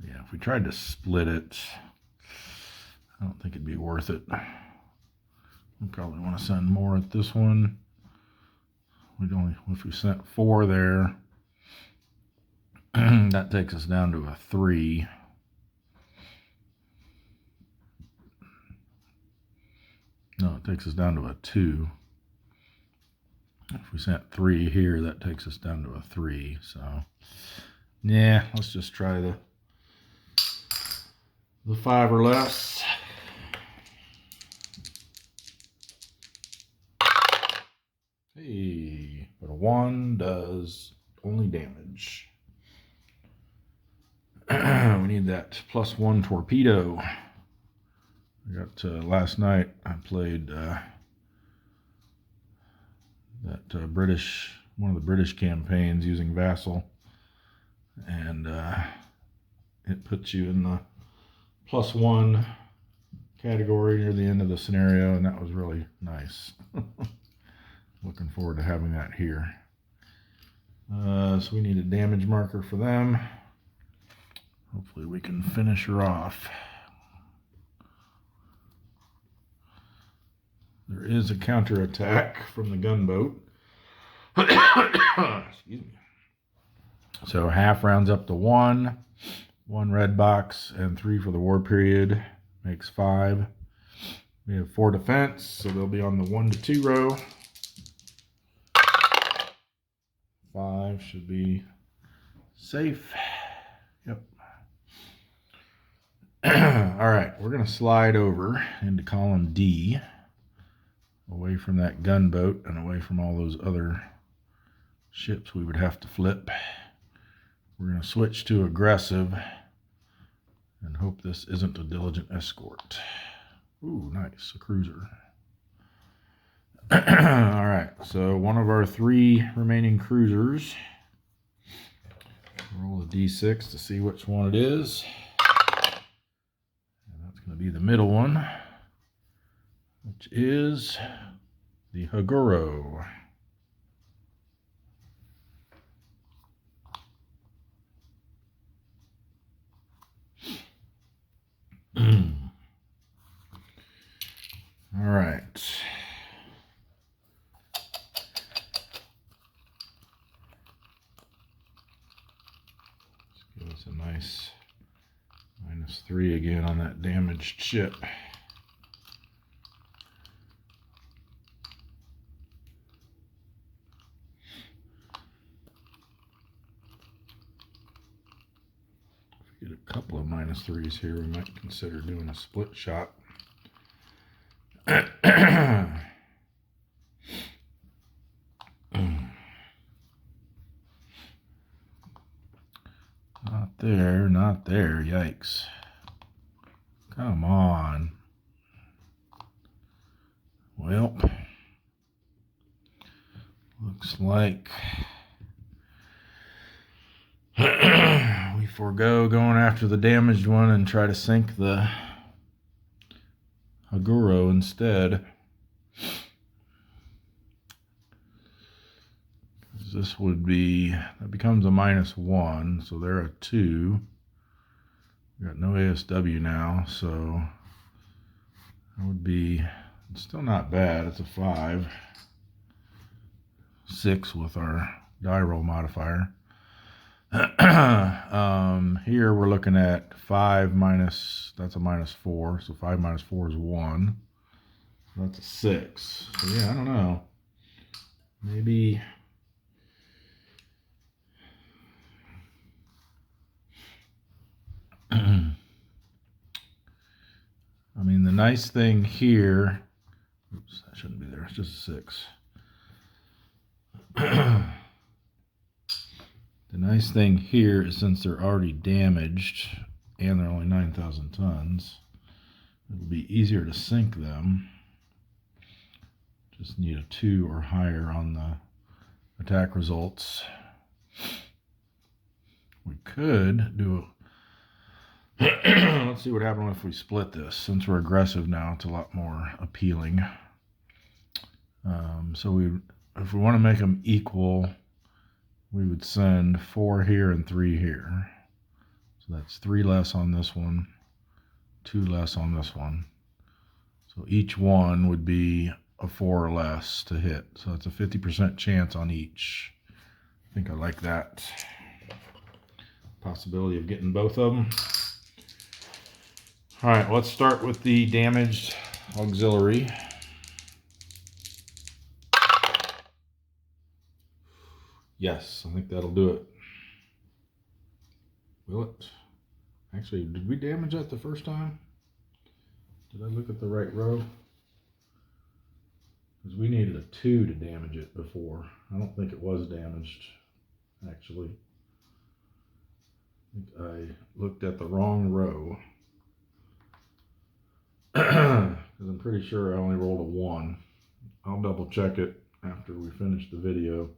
yeah, if we tried to split it, I don't think it'd be worth it. We probably want to send more at this one. If we sent 4 there, that takes us down to a 3. No, it takes us down to a 2. If we sent 3 here, that takes us down to a 3. So, yeah, let's just try the 5 or less. Hey, but a 1 does only damage. We need that +1 torpedo. I got last night I played that one of the British campaigns using Vassal, and it puts you in the +1 category near the end of the scenario, and that was really nice. Looking forward to having that here. So we need a damage marker for them. Hopefully we can finish her off. There is a counterattack from the gunboat. Excuse me. So half rounds up to 1. 1 red box and 3 for the war period makes 5. We have 4 defense, so they'll be on the 1 to 2 row. 5 should be safe. Yep. All right, we're going to slide over into column D, away from that gunboat and away from all those other ships we would have to flip. We're going to switch to aggressive and hope this isn't a diligent escort. Ooh, nice, a cruiser. All right, so one of our 3 remaining cruisers. Roll a d6 to see which one it is. And that's going to be the middle one, which is the Haguro. All right. Let's give us a nice -3 again on that damaged ship. If we get a couple of -3s here, we might consider doing a split shot. Not there, yikes. Come on. Well, looks like we forego going after the damaged one and try to sink the Haguro instead. This would be, that becomes a -1, so they're a 2. We got no ASW now, so that would be, it's still not bad. It's a 5. 6 with our die roll modifier. Here we're looking at 5 minus, that's a -4, so 5 minus 4 is 1. So that's a 6. So yeah, I don't know. Maybe I mean, the nice thing here, oops, that shouldn't be there, it's just a 6. The nice thing here is since they're already damaged and they're only 9,000 tons, it'll be easier to sink them. Just need a 2 or higher on the attack results. We could do Let's see what happens if we split this. Since we're aggressive now, it's a lot more appealing. If we want to make them equal, we would send 4 here and 3 here. So that's 3 less on this one, 2 less on this one. So each one would be a 4 or less to hit. So it's a 50% chance on each. I think I like that. Possibility of getting both of them. All right, let's start with the damaged auxiliary. Yes, I think that'll do it. Will it? Actually, did we damage that the first time? Did I look at the right row? Because we needed a 2 to damage it before. I don't think it was damaged, actually. I think I looked at the wrong row. Because I'm pretty sure I only rolled a 1. I'll double check it after we finish the video.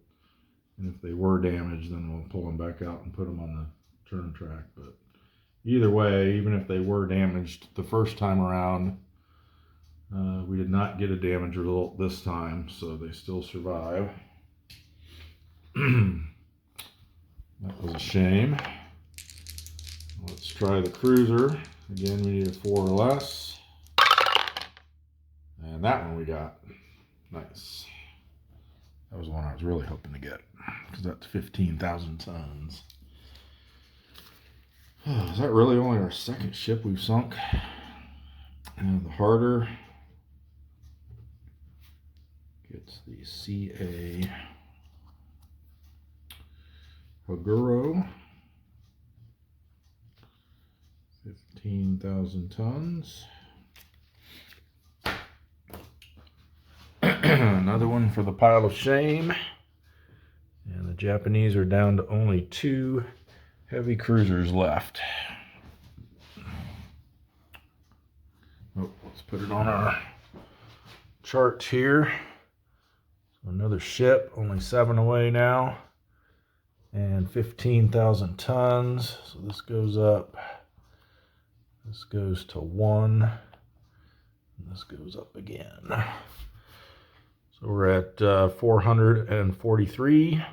And if they were damaged, then we'll pull them back out and put them on the turn track. But either way, even if they were damaged the first time around, we did not get a damage result this time, so they still survive. That was a shame. Let's try the cruiser. Again, we need a 4 or less. And that one we got. Nice. That was the one I was really hoping to get, because that's 15,000 tons. Is that really only our second ship we've sunk? And the harder gets the CA Haguro, 15,000 tons. Another one for the pile of shame. And the Japanese are down to only 2 heavy cruisers left. Oh, let's put it on our chart here. So another ship, only 7 away now. And 15,000 tons. So this goes up. This goes to 1. And this goes up again. So we're at 443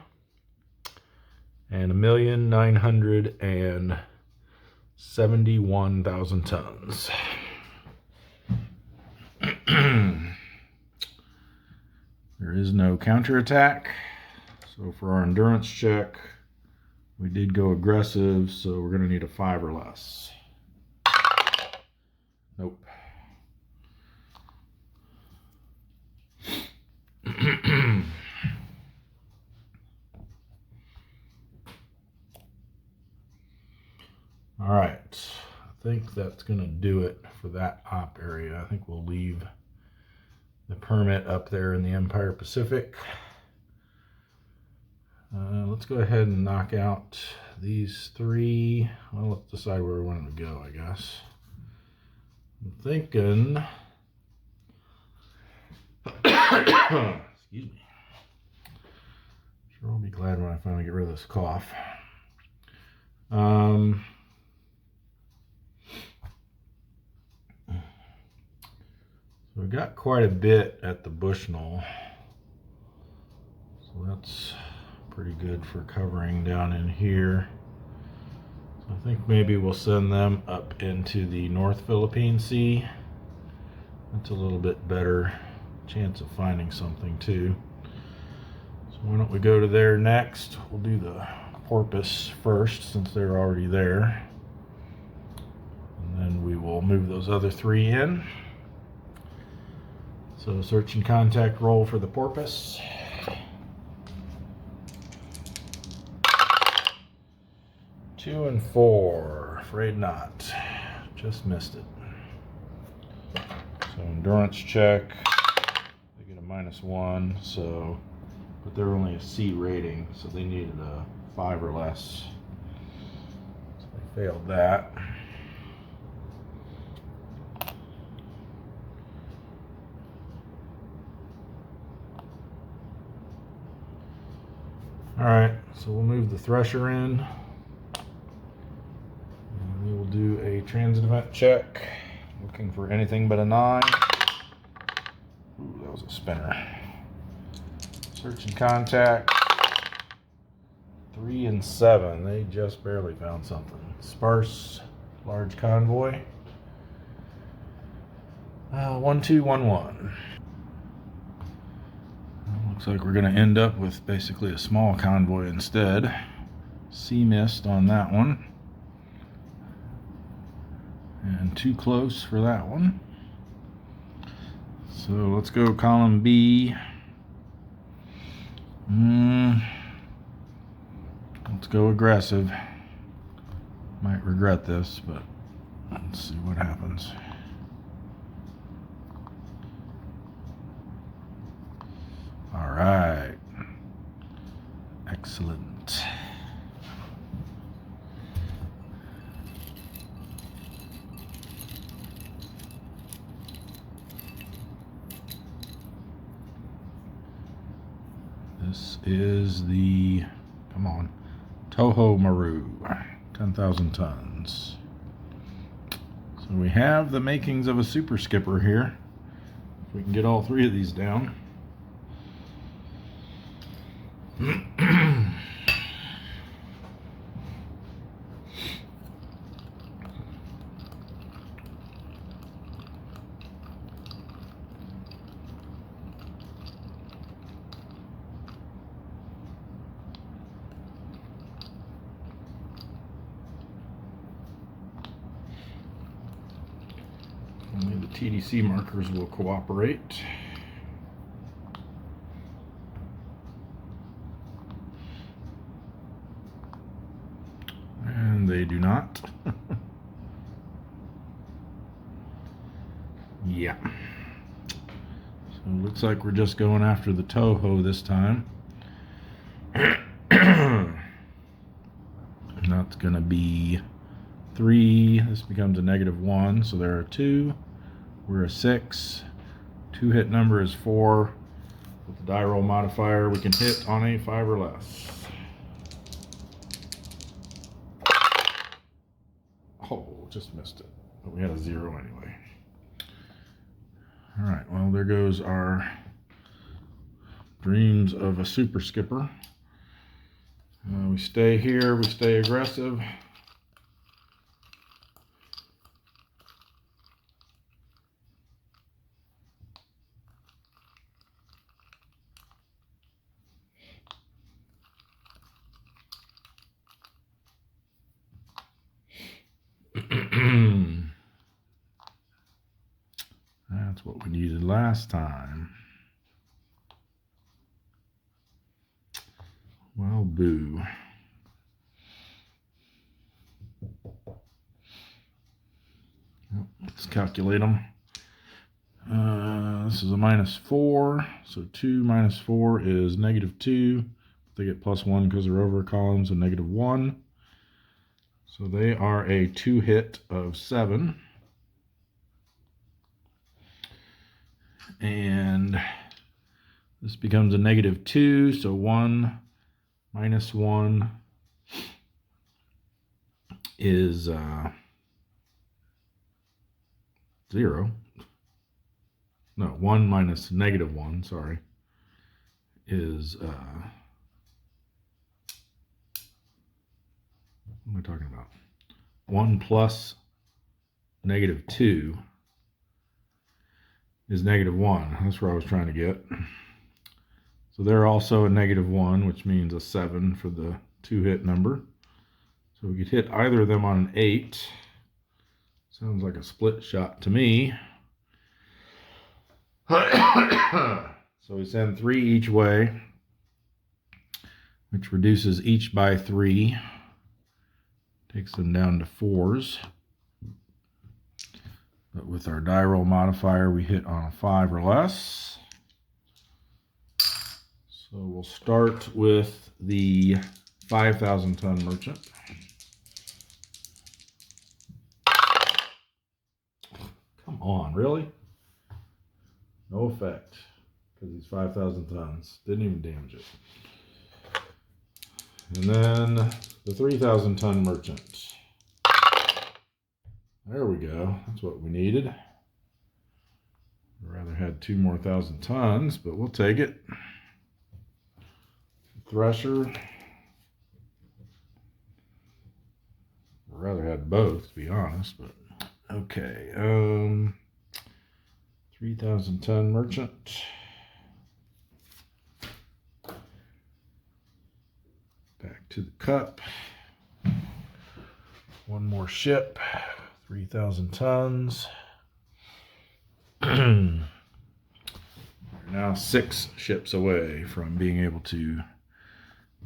and 1,971,000 tons. There is no counterattack. So for our endurance check, we did go aggressive, so we're going to need a 5 or less. Nope. All right, I think that's going to do it for that op area. I think we'll leave the permit up there in the Empire Pacific. Let's go ahead and knock out these 3. Well, let's decide where we want them to go, I guess. I'm thinking... Excuse me. Sure, I'll be glad when I finally get rid of this cough. So we got quite a bit at the Bushnell, so that's pretty good for covering down in here. So I think maybe we'll send them up into the North Philippine Sea. That's a little bit better chance of finding something too. So why don't we go to there next? We'll do the porpoise first since they're already there. And then we will move those other 3 in. So search and contact roll for the porpoise. Two and 4. Afraid not. Just missed it. So endurance check. They get a -1. So, but they're only a C rating, so they needed a 5 or less. So they failed that. Alright, so we'll move the Thresher in. And we will do a transit event check. Looking for anything but a 9. Ooh, that was a spinner. Search and contact. 3 and 7. They just barely found something. Sparse, large convoy. 1211. Looks like we're going to end up with basically a small convoy instead. Sea mist on that one. And too close for that one. So let's go column B. Let's go aggressive. Might regret this, but let's see what happens. All right. Excellent. This is the, come on, Toho Maru, 10,000 tons. So we have the makings of a super skipper here. If we can get all 3 of these down. Only the TDC markers will cooperate. And they do not. Yeah. So it looks like we're just going after the Toho this time. That's going to be 3. This becomes a -1, so there are 2. We're a 6. 2 hit number is 4. With the die roll modifier, we can hit on a 5 or less. Oh, just missed it. But we had a 0 anyway. All right, well, there goes our dreams of a super skipper. We stay here, we stay aggressive. That's what we needed last time. Well, boo. Let's calculate them. This is a -4, so 2 minus 4 is -2. They get +1 because they're over columns, so -1. So they are a 2 hit of 7. And this becomes a -2, so 1 minus 1 is 0. No, 1 minus -1, sorry, is what am I talking about? 1 plus -2 is -1. That's where I was trying to get. So they're also a -1, which means a 7 for the 2 hit number. So we could hit either of them on an 8. Sounds like a split shot to me. So we send 3 each way, which reduces each by 3. Takes them down to 4s. But with our die roll modifier, we hit on a 5 or less. So we'll start with the 5,000 ton merchant. Come on, really? No effect, because he's 5,000 tons. Didn't even damage it. And then the 3,000 ton merchant. There we go. That's what we needed. I'd rather had 2 more thousand tons, but we'll take it. Thresher. I'd rather had both, to be honest, but okay. 3,000 ton merchant. Back to the cup. One more ship. 3,000 tons. We're now 6 ships away from being able to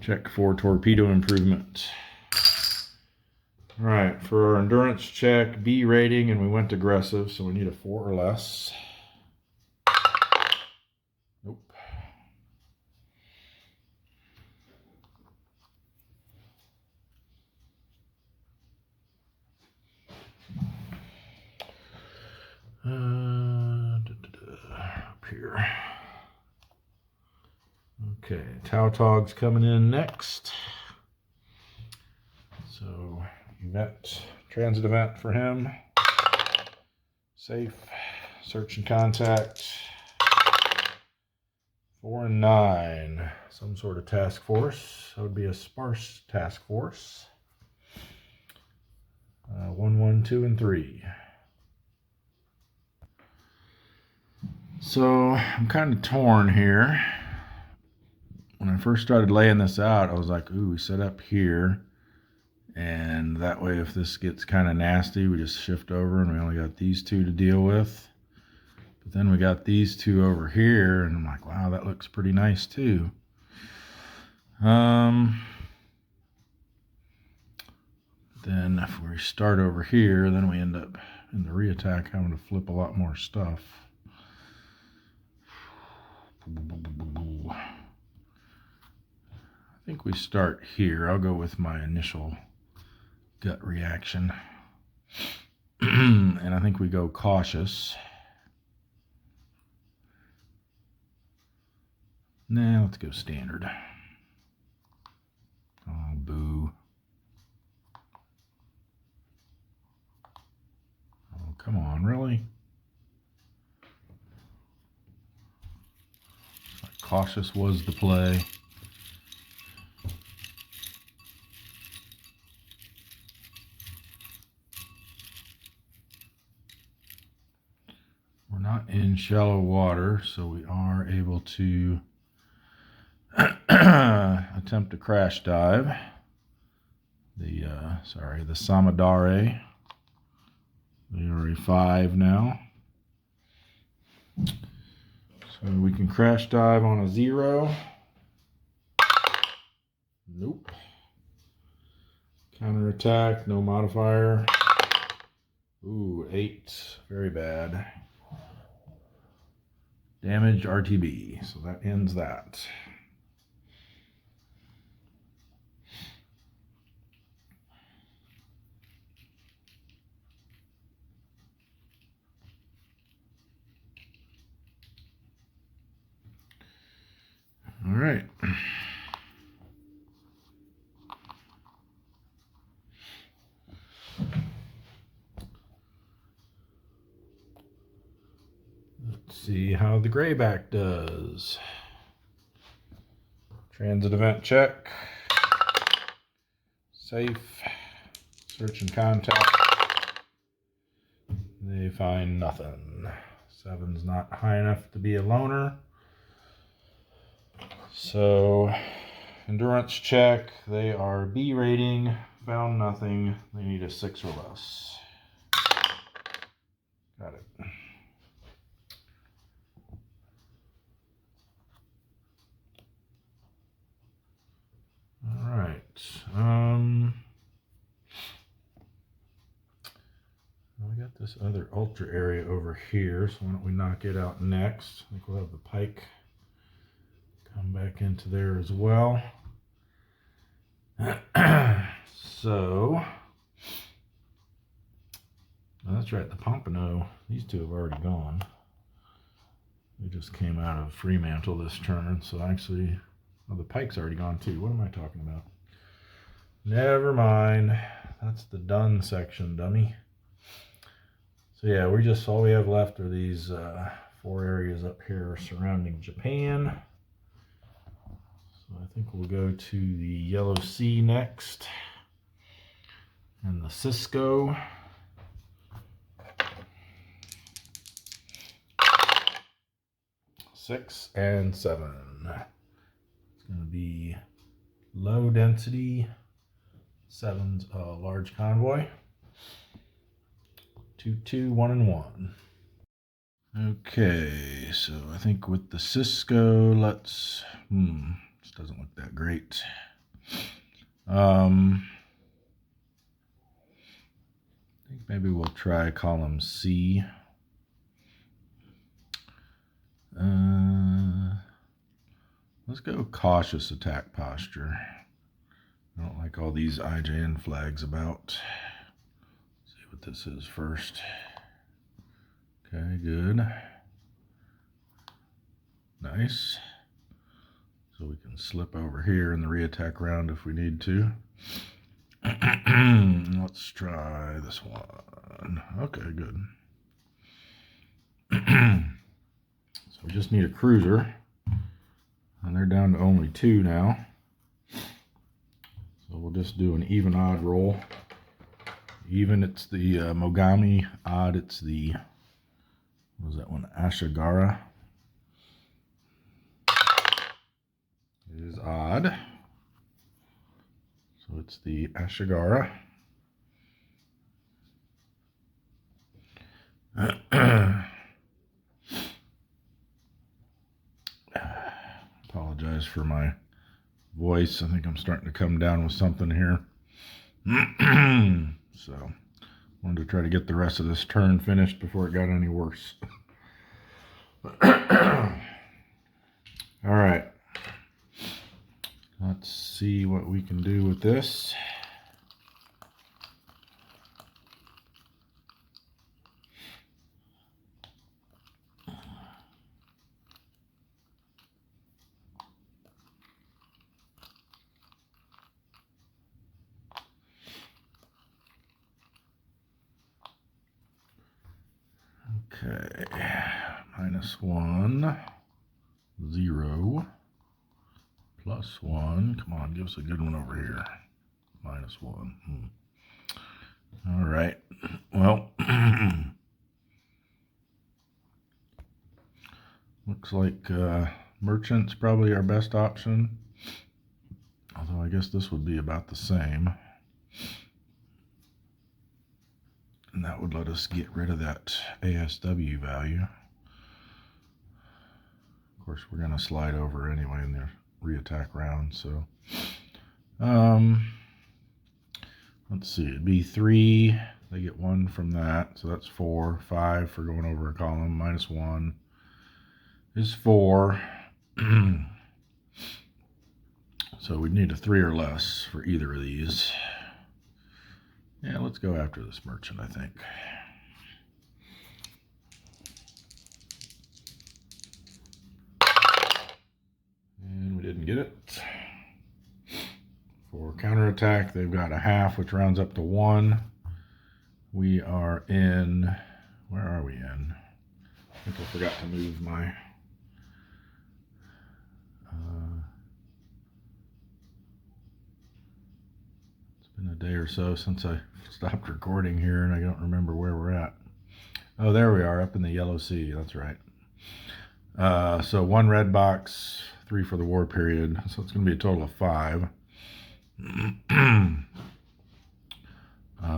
check for torpedo improvement. All right, for our endurance check, B rating, and we went aggressive, so we need a 4 or less. Nope. Up here. Okay, Tautog's coming in next. So, transit event for him. Safe, search and contact. 4 and 9. Some sort of task force. That would be a sparse task force. 1, 1, 2, and 3. So I'm kind of torn here. When I first started laying this out, I was like, ooh, we set up here. And that way, if this gets kind of nasty, we just shift over and we only got these 2 to deal with. But then we got these 2 over here, and I'm like, wow, that looks pretty nice too. Then if we start over here, then we end up in the re-attack having to flip a lot more stuff. I think we start here. I'll go with my initial gut reaction. And I think we go cautious. Nah, let's go standard. Oh, boo. Oh, come on, really? Cautious was the play. We're not in shallow water, so we are able to attempt a crash dive. The Samadare. They are a 5 now. So we can crash dive on a 0. Nope. Counterattack, no modifier. Ooh, 8. Very bad. Damaged RTB. So that ends that. All right. Let's see how the grayback does. Transit event check. Safe. Search and contact. They find nothing. 7's not high enough to be a loner. So, endurance check. They are B rating. Found nothing. They need a 6 or less. Got it. All right. We got this other ultra area over here, so why don't we knock it out next? I think we'll have the Pike come back into there as well. So, oh, that's right, the Pompano, these 2 have already gone. They just came out of Fremantle this turn, so actually, oh, the Pike's already gone too. What am I talking about? Never mind. That's the done section, dummy. So yeah, we just, all we have left are these 4 areas up here surrounding Japan. So I think we'll go to the Yellow Sea next, and the Cisco. Six and 7. It's going to be low density. 7's a large convoy. 2, 2, 1 and 1. Okay, so I think with the Cisco, let's. This doesn't look that great. I think maybe we'll try column C. Let's go cautious attack posture. I don't like all these IJN flags about. Let's see what this is first. Okay, good. Nice. So we can slip over here in the re-attack round if we need to. Let's try this one. Okay, good. So we just need a cruiser. And they're down to only 2 now. So we'll just do an even odd roll. Even it's the Mogami, odd it's the, what was that one, Ashigara. It is odd. So it's the Ashigara. Apologize for my voice. I think I'm starting to come down with something here. So, wanted to try to get the rest of this turn finished before it got any worse. All right. Let's see what we can do with this. Okay, -1, 0, +1. Come on, give us a good one over here. -1. All right. Well, looks like merchant's probably our best option. Although I guess this would be about the same. And that would let us get rid of that ASW value. Of course, we're going to slide over anyway in the re-attack round. So, let's see. It'd be 3. They get 1 from that. So that's 4. 5 for going over a column. -1 is 4. So we'd need a 3 or less for either of these. Yeah, let's go after this merchant, I think. And we didn't get it. For counterattack, they've got a half, which rounds up to 1. We are in, where are we in? I think I forgot to move my, been a day or so since I stopped recording here, and I don't remember where we're at. Oh, there we are, up in the Yellow Sea. That's right. So 1 red box, 3 for the war period. So it's going to be a total of 5.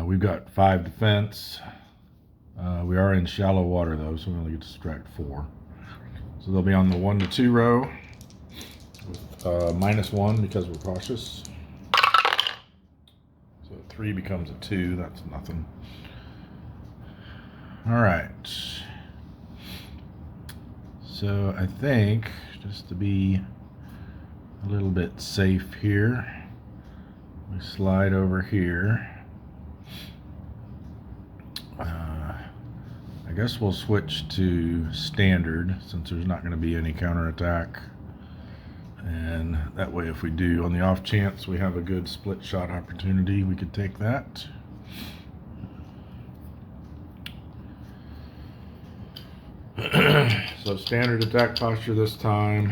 We've got 5 defense. We are in shallow water though, so we only get to subtract 4. So they'll be on the 1 to 2 row with -1 because we're cautious. 3 becomes a 2, that's nothing. All right. So I think, just to be a little bit safe here, we slide over here. I guess we'll switch to standard since there's not going to be any counterattack. And that way, if we do, on the off chance we have a good split shot opportunity, we could take that. So standard attack posture this time,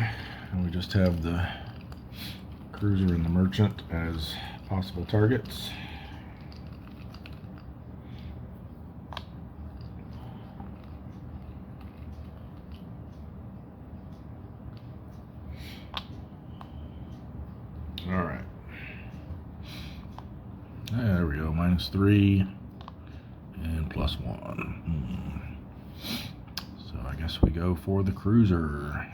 and we just have the cruiser and the merchant as possible targets. All right. There we go, -3 and +1. So I guess we go for the cruiser.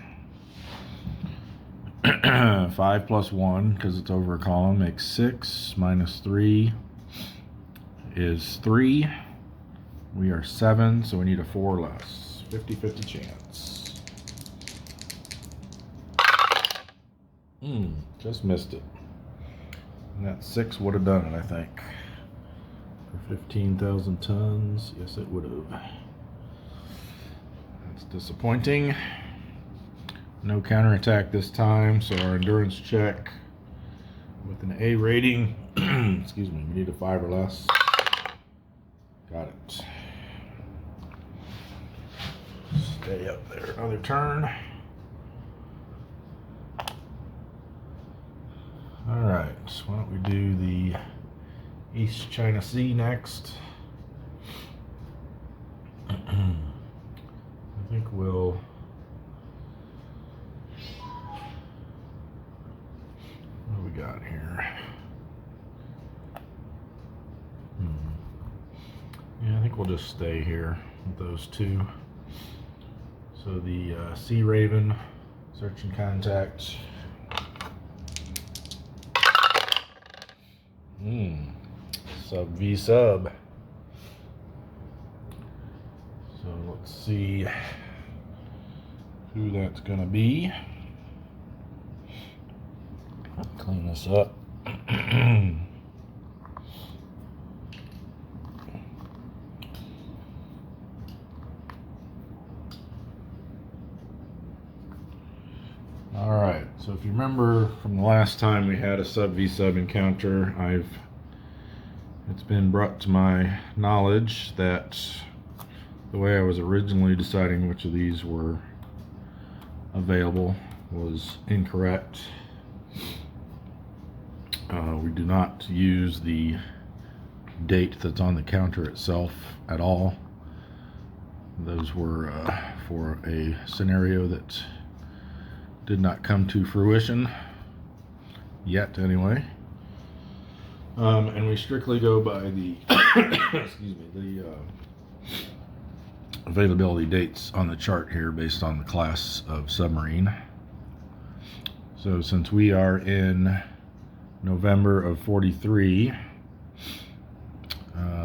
5 + 1, because it's over a column, makes 6. -3 is 3. We are 7, so we need a 4 or less. 50-50 chance. Just missed it. And that 6 would have done it, I think. For 15,000 tons. Yes, it would have. That's disappointing. No counterattack this time, so our endurance check with an A rating. Excuse me, we need a 5 or less. Got it. Stay up there. Another turn. Alright, so why don't we do the East China Sea next? I think we'll... What do we got here? Yeah, I think we'll just stay here with those two. So the Searaven, search and contact. Sub V sub. So let's see who that's gonna be. Clean this up. All right, so if you remember from the last time we had a sub V sub encounter, it's been brought to my knowledge that the way I was originally deciding which of these were available was incorrect. We do not use the date that's on the counter itself at all. Those were for a scenario that did not come to fruition yet, anyway. And we strictly go by the excuse me, the availability dates on the chart here based on the class of submarine. So since we are in November of 43,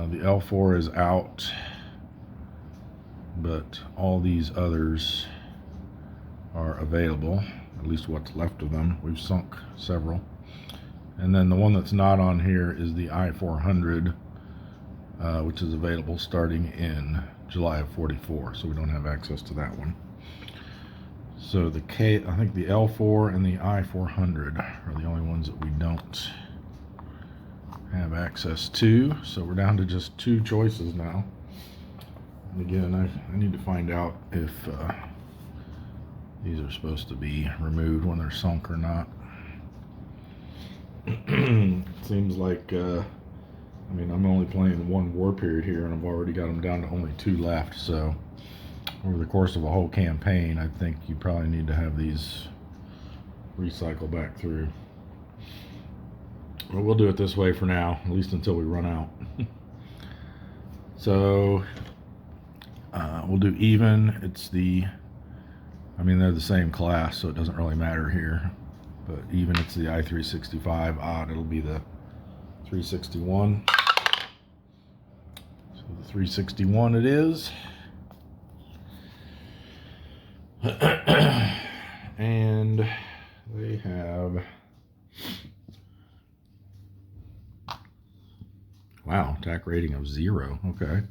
the L4 is out, but all these others are available, at least what's left of them. We've sunk several. And then the one that's not on here is the I-400, which is available starting in July of 44, so we don't have access to that one. So I think the L4 and the I-400 are the only ones that we don't have access to. So we're down to just 2 choices now. And again, I need to find out if these are supposed to be removed when they're sunk or not. It seems like, I mean, I'm only playing 1 war period here, and I've already got them down to only 2 left, so over the course of a whole campaign, I think you probably need to have these recycle back through. But we'll do it this way for now, at least until we run out. So we'll do even. I mean, they're the same class, so it doesn't really matter here. But even it's the I-365, odd, it'll be the 361. So the 361 it is. And they have, wow, attack rating of 0. Okay.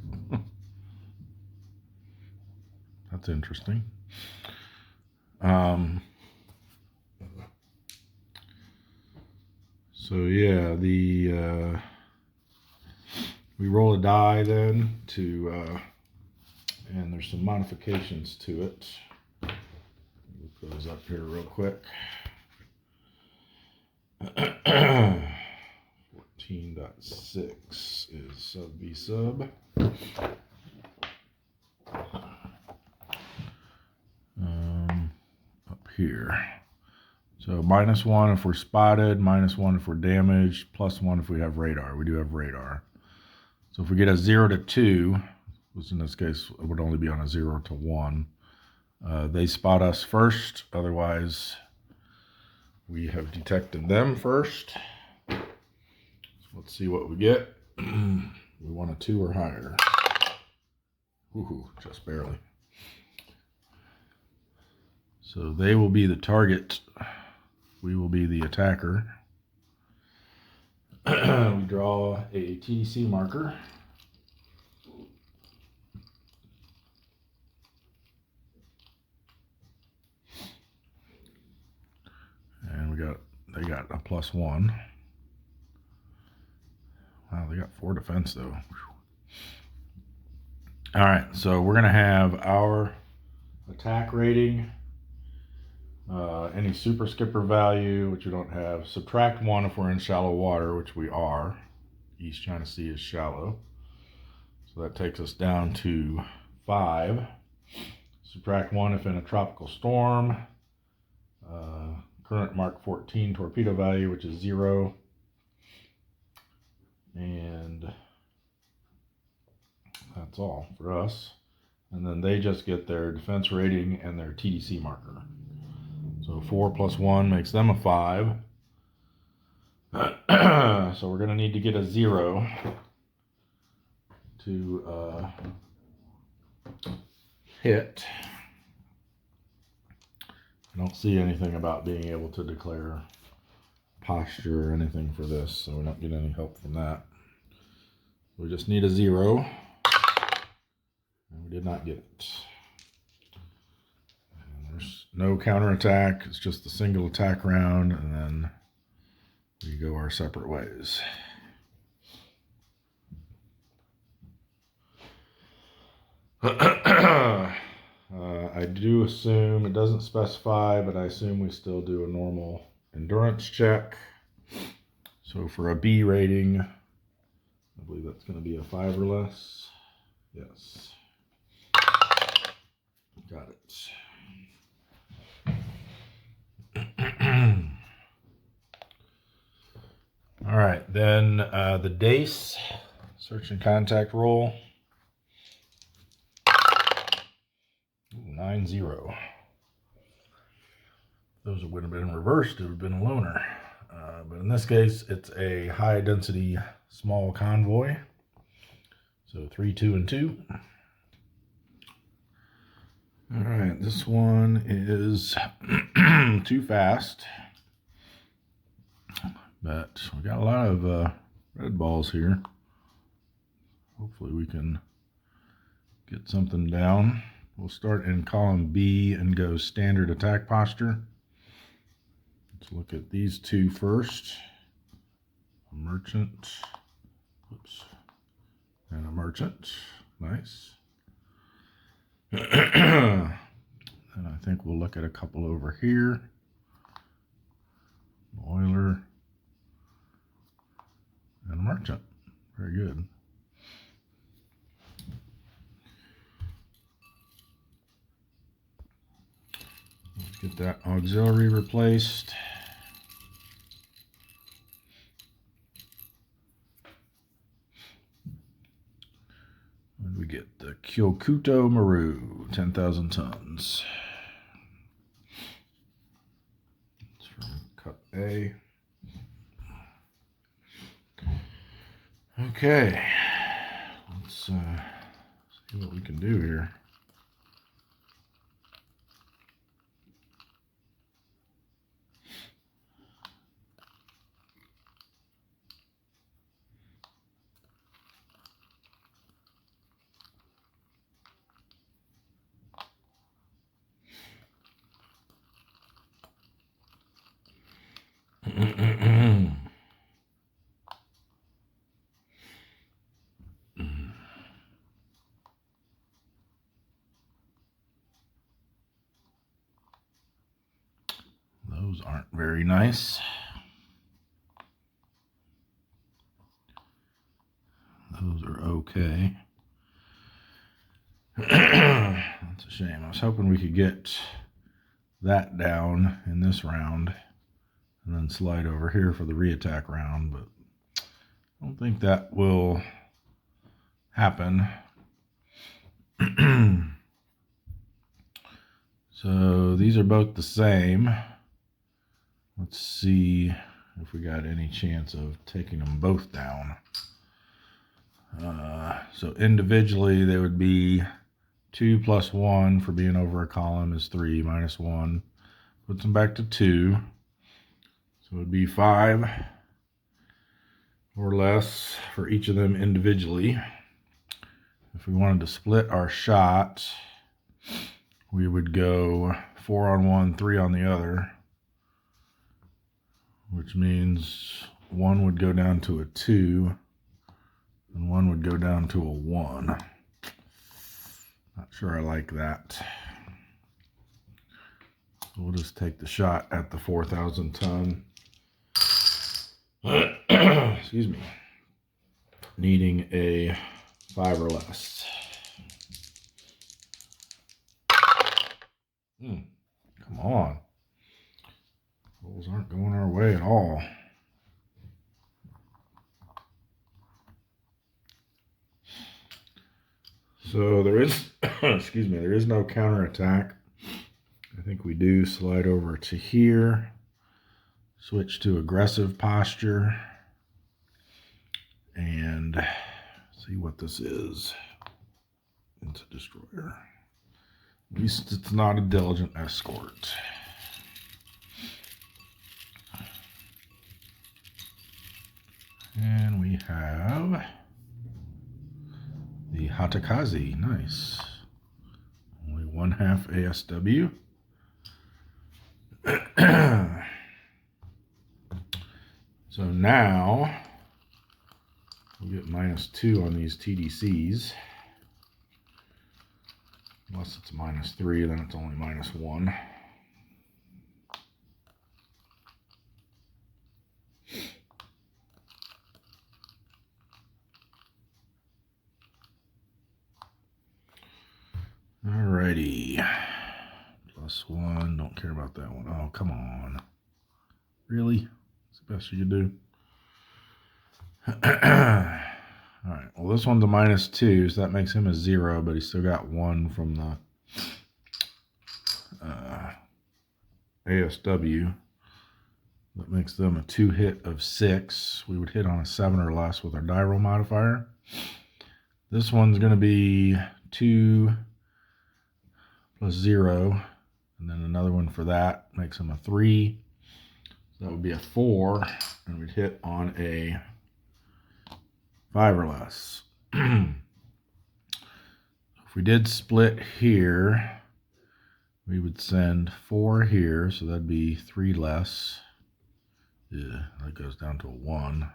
That's interesting. So yeah, we roll a die then to and there's some modifications to it. Look those up here real quick. 14.6 is sub v sub. Up here. So -1 if we're spotted, -1 if we're damaged, +1 if we have radar. We do have radar. So if we get a 0 to 2, which in this case it would only be on a 0 to 1, they spot us first. Otherwise, we have detected them first. So let's see what we get. We want a 2 or higher. Woohoo, just barely. So they will be the target. We will be the attacker. We draw a TDC marker. And they got a +1. Wow, they got 4 defense though. All right, so we're gonna have our attack rating, any super skipper value, which we don't have, subtract 1 if we're in shallow water, which we are. East China Sea is shallow. So that takes us down to 5. Subtract 1 if in a tropical storm. Current Mark 14 torpedo value, which is 0. And that's all for us. And then they just get their defense rating and their TDC marker. So 4 + 1 makes them a 5. So we're going to need to get a 0 to hit. I don't see anything about being able to declare posture or anything for this, so we're not getting any help from that. We just need a 0, and we did not get it. There's no counterattack. It's just a single attack round, and then we go our separate ways. I do assume, it doesn't specify, but I assume we still do a normal endurance check. So for a B rating, I believe that's going to be a 5 or less. Yes. Got it. All right, then the Dace search and contact roll. 9-0. Those would have been reversed. It would have been a loner. But in this case, it's a high density small convoy. So 3, 2, and 2. All right, this one is too fast. But we got a lot of red balls here. Hopefully we can get something down. We'll start in column B and go standard attack posture. Let's look at these two first. A merchant. Oops. And a merchant. Nice. And I think we'll look at a couple over here. Oiler. And a merchant. Very good. Let's get that auxiliary replaced. And we get the Kyokuto Maru, 10,000 tons. It's from Cup A. Okay, let's see what we can do here. aren't very nice. Those are okay. That's a shame. I was hoping we could get that down in this round and then slide over here for the reattack round, but I don't think that will happen. So these are both the same. Let's see if we got any chance of taking them both down. So individually they would be 2 plus 1 for being over a column is 3, minus 1 puts them back to 2. So it would be 5 or less for each of them individually. If we wanted to split our shot, we would go 4 on one, 3 on the other, which means one would go down to a 2 and one would go down to a 1. Not sure I like that. So we'll just take the shot at the 4,000 ton. Excuse me. Needing a 5 or less. Come on. Those aren't going our way at all. So there is, excuse me, there is no counterattack. I think we do slide over to here, switch to aggressive posture, and see what this is. It's a destroyer. At least it's not a diligent escort. And we have the Hatakazi. Nice. Only 1/2 ASW. So now we'll get -2 on these TDCs. Unless it's -3, then it's only -1. Alrighty. +1. Don't care about that one. Oh, come on. Really? That's the best you could do. Alright. Well, this one's a -2, so that makes him a 0, but he's still got 1 from the ASW. That makes them a 2 hit of 6. We would hit on a 7 or less with our die roll modifier. This one's going to be 2 plus 0, and then another one for that makes him a 3. So that would be a 4, and we'd hit on a 5 or less. If we did split here, we would send 4 here, so that'd be 3 less. Yeah, that goes down to a 1.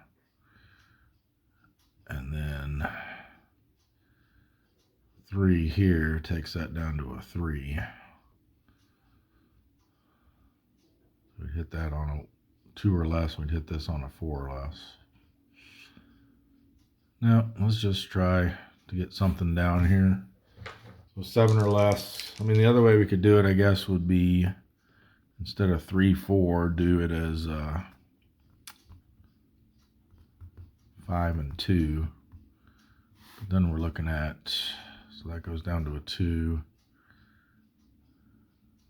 And then 3 here takes that down to a 3. We'd hit that on a 2 or less. We'd hit this on a 4 or less. Now, let's just try to get something down here. So 7 or less. I mean, the other way we could do it, I guess, would be instead of 3, 4, do it as 5 and 2. But then we're looking at, so that goes down to a 2.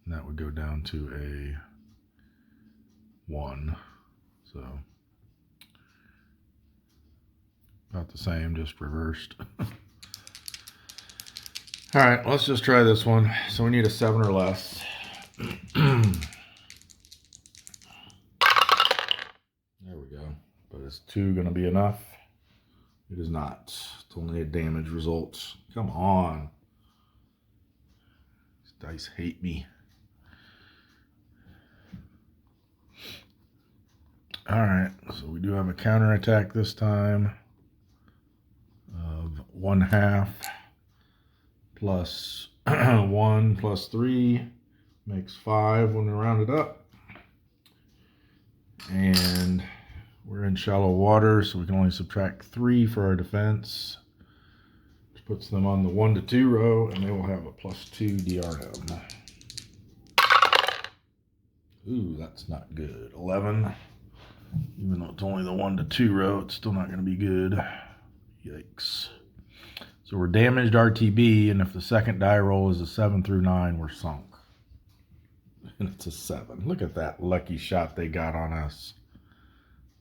And that would go down to a 1. So about the same, just reversed. All right, let's just try this one. So we need a 7 or less. There we go. But is 2 going to be enough? It is not. It's only a damage result. Come on. These dice hate me. All right, so we do have a counterattack this time of 1/2 plus 1 plus 3 makes 5 when we round it up. And we're in shallow water, so we can only subtract 3 for our defense. Which puts them on the 1 to 2 row, and they will have a +2 DRM. Ooh, that's not good. 11. Even though it's only the 1 to 2 row, it's still not going to be good. Yikes. So we're damaged RTB, and if the second die roll is a 7 through 9, we're sunk. And it's a 7. Look at that lucky shot they got on us.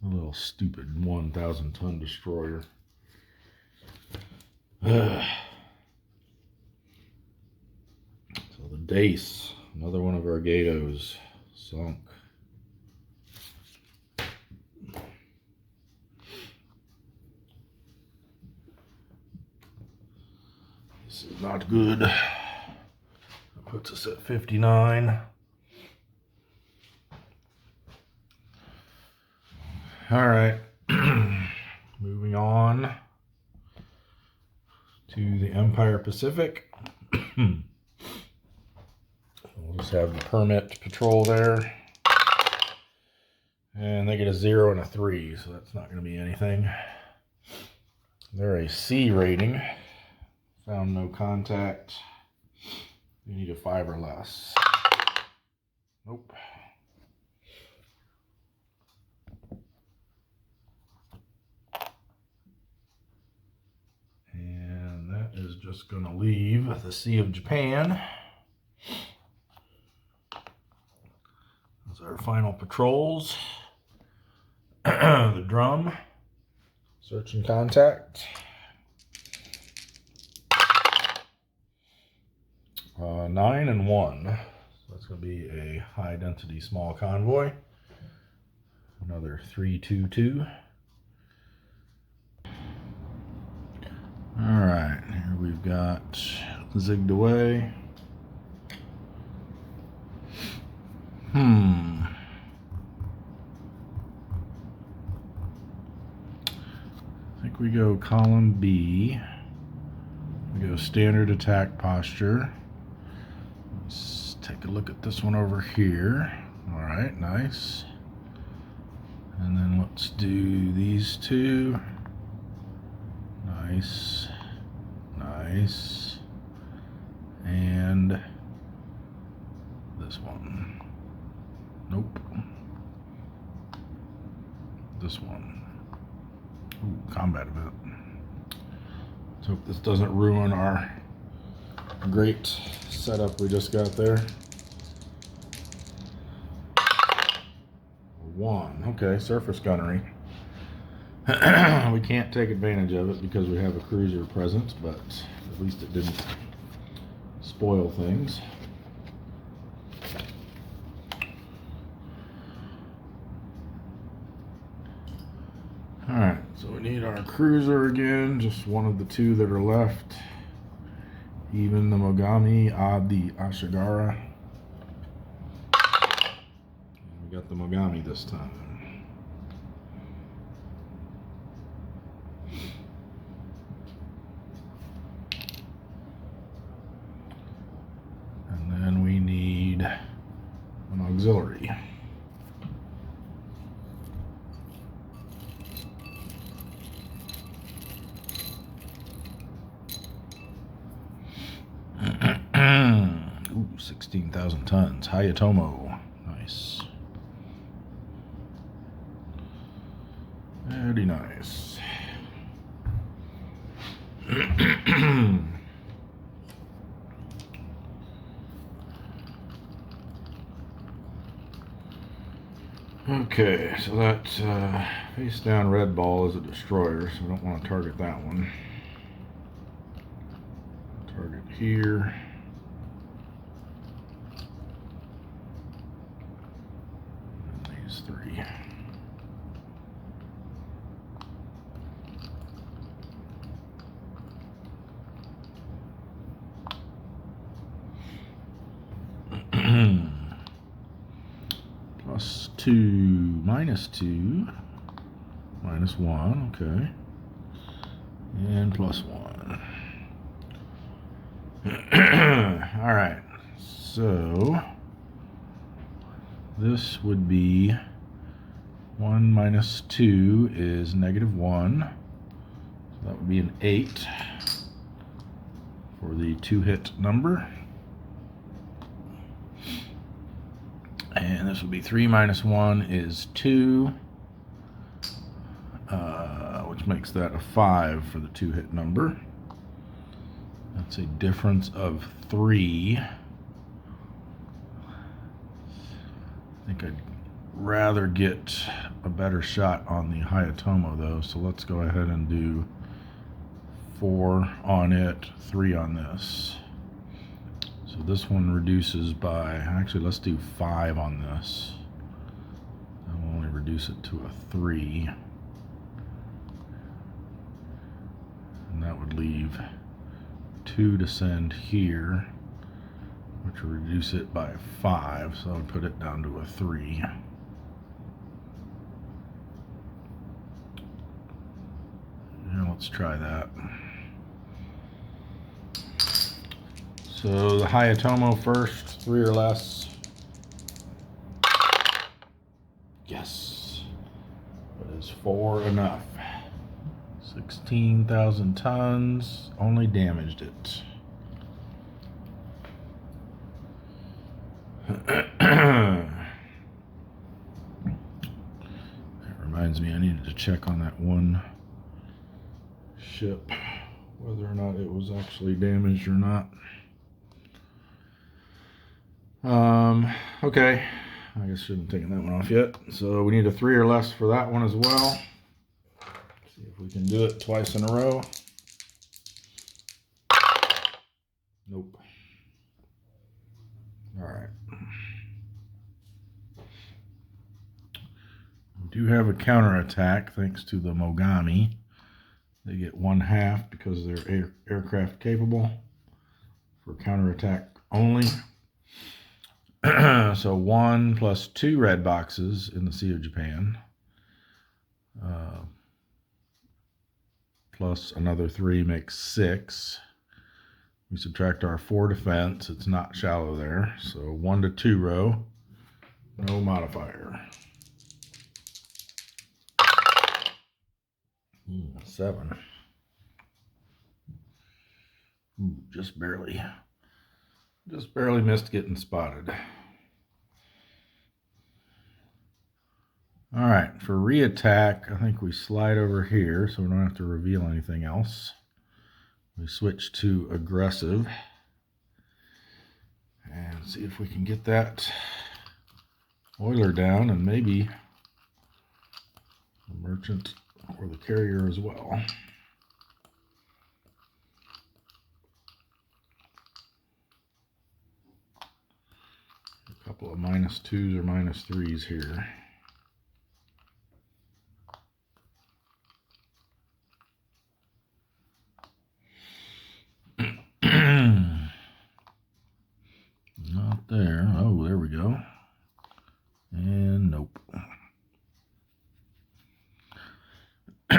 A little stupid 1,000-ton destroyer. So the Dace, another one of our Gatos, sunk. This is not good. That puts us at 59. All right. Moving on to the Empire Pacific. We'll just have the permit patrol there. And they get a 0 and a 3, so that's not going to be anything. They're a C rating. Found no contact. You need a 5 or less. Nope. And that is just going to leave the Sea of Japan. Those are our final patrols. The drum. Search and contact. 9 and 1. So that's going to be a high density small convoy. Another 322. All right, here we've got zigged away. I think we go column B. We go standard attack posture. Let's take a look at this one over here. All right, nice. And then let's do these two. Nice, nice. And this one. Nope. This one. Ooh, combat event. Let's hope this doesn't ruin our great setup we just got there. 1. Okay, surface gunnery. We can't take advantage of it because we have a cruiser present, but at least it didn't spoil things. Alright, so we need our cruiser again, just one of the 2 that are left. Even the Mogami the Ashigara. We got the Mogami this time. And then we need an auxiliary. Ooh, 16,000 tons. Hayatomo. Nice. Very nice. Okay, so that face down red ball is a destroyer, so we don't want to target that one. Target here. And these 3. +2, -2, -1, okay, and +1. All right, so this would be 1 minus 2 is -1. So that would be an 8 for the 2-hit number. And this will be 3 minus 1 is 2, which makes that a 5 for the 2-hit number. That's a difference of 3. I think I'd rather get a better shot on the Hayatomo though, so let's go ahead and do 4 on it, 3 on this. So this one reduces by, actually let's do 5 on this. I'll only reduce it to a 3. And that would leave 2 to send here, which will reduce it by 5, so I would put it down to a 3. And let's try that. So the Hayatomo first, 3 or less. Yes. But is 4 enough? 16,000 tons, only damaged it. That reminds me, I needed to check on that one ship, whether or not it was actually damaged or not. Okay, I guess I shouldn't have taken that one off yet. So we need a 3 or less for that one as well. See if we can do it twice in a row. Nope. All right. We do have a counterattack thanks to the Mogami. They get 1/2 because they're aircraft capable for counterattack only. So 1 plus 2 red boxes in the Sea of Japan. Plus another 3 makes 6. We subtract our 4 defense. It's not shallow there. So 1 to 2 row. No modifier. 7. Ooh, just barely missed getting spotted. All right, for re-attack, I think we slide over here so we don't have to reveal anything else. We switch to aggressive and see if we can get that oiler down and maybe the merchant or the carrier as well. A couple of -2s or -3s here. Not there. Oh, there we go. And nope. All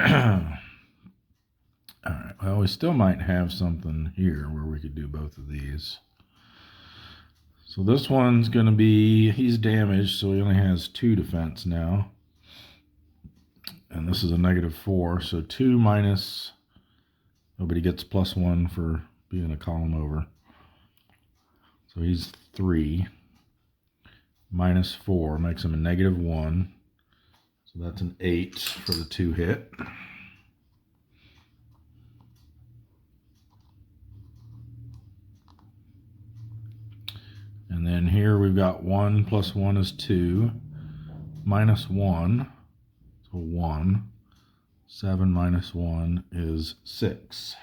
right. Well, we still might have something here where we could do both of these. So this one's going to be, he's damaged, so he only has 2 defense now. And this is a -4, so 2 minus, nobody gets +1 for being a column over. So he's 3. -4 makes him a -1. So that's an 8 for the 2 hit. And then here we've got 1 plus 1 is 2. -1, so 1. 7 minus 1 is 6.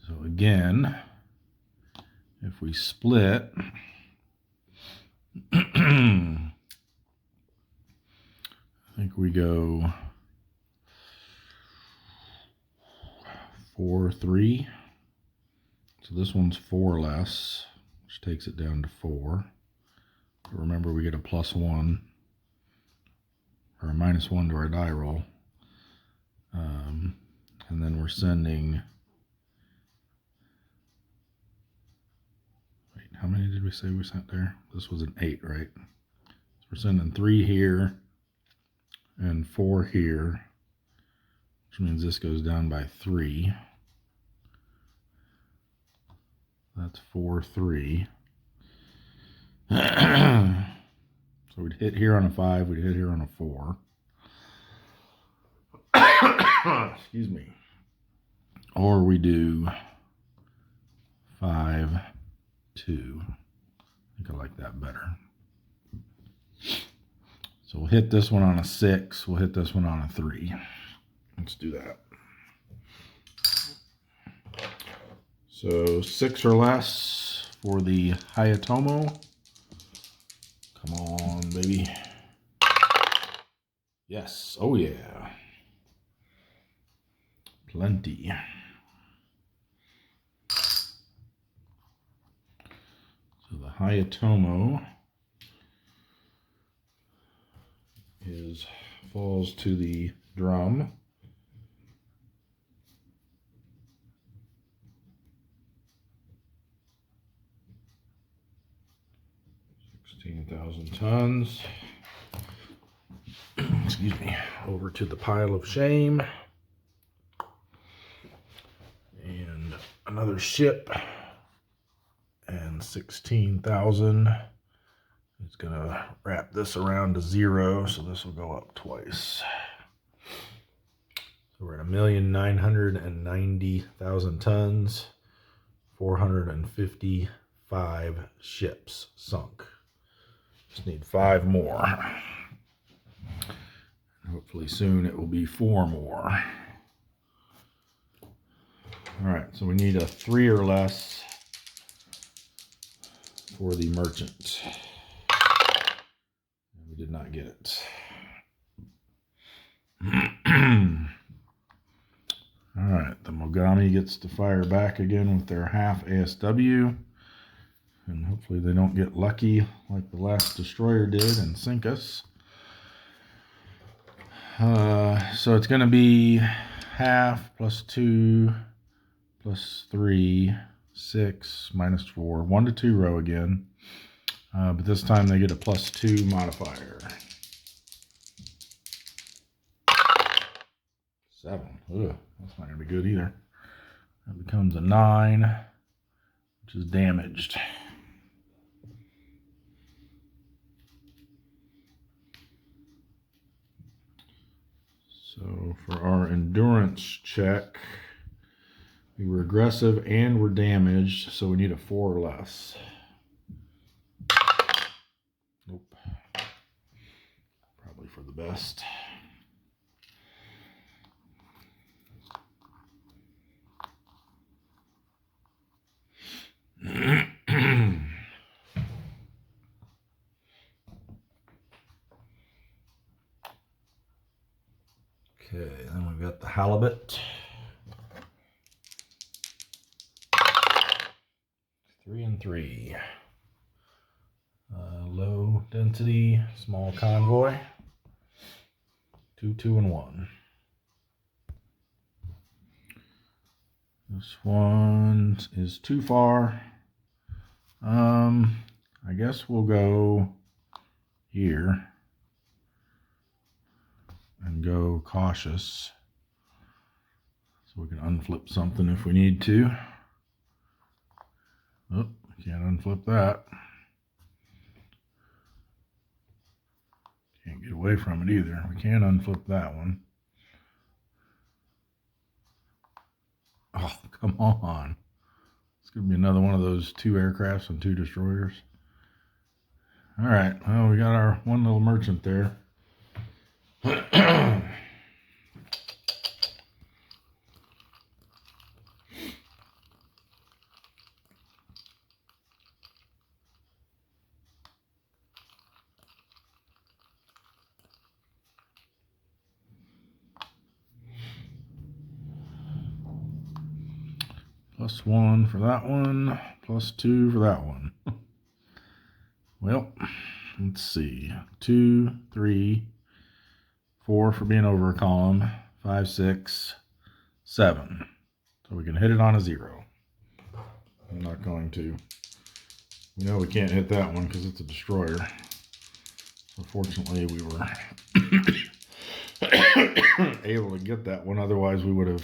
So again, if we split, I think we go 4, 3. So this one's 4 less, which takes it down to 4. But remember, we get a +1 or a -1 to our die roll. And then we're sending, wait, how many did we say we sent there? This was an 8, right? So we're sending 3 here and 4 here, which means this goes down by 3. That's 4, 3. So we'd hit here on a 5, we'd hit here on a 4. Excuse me. Or we do 5, 2. I think I like that better. So we'll hit this one on a 6, we'll hit this one on a 3. Let's do that. So 6 or less for the Hayatomo. Come on, baby. Yes, oh yeah. Plenty. So the Hayatomo falls to the drum. Tons. Excuse me. Over to the pile of shame. And another ship. And 16,000. It's gonna wrap this around to 0, so this will go up twice. So we're at 1,990,000 tons. 455 ships sunk. Just need 5 more. Hopefully soon it will be 4 more. All right, so we need a 3 or less for the merchant. We did not get it. All right, the Mogami gets to fire back again with their half ASW. And hopefully they don't get lucky like the last destroyer did and sink us. So it's going to be half plus 2 plus 3, 6 minus 4, 1 to 2 row again. But this time they get a plus 2 modifier. 7. Ugh, that's not going to be good either. That becomes a 9, which is damaged. So for our endurance check, we were aggressive and we're damaged, so we need a 4 or less. Nope. Probably for the best. Okay, then we've got the halibut. 3 and 3. Low density, small convoy. 2, 2 and 1. This one is too far. I guess we'll go here and go cautious so we can unflip something if we need to. Oh, can't unflip that. Can't get away from it either. We can't unflip that one. Oh, come on. It's going to be another one of those 2 aircrafts and 2 destroyers. All right, well, we got our one little merchant there. Plus 1 for that one, plus 2 for that one. Well, let's see. 2, 3, 4 for being over a column, 5, 6, 7. So we can hit it on a 0. I'm not going to. We know we can't hit that one because it's a destroyer. So fortunately we were able to get that one. Otherwise, we would have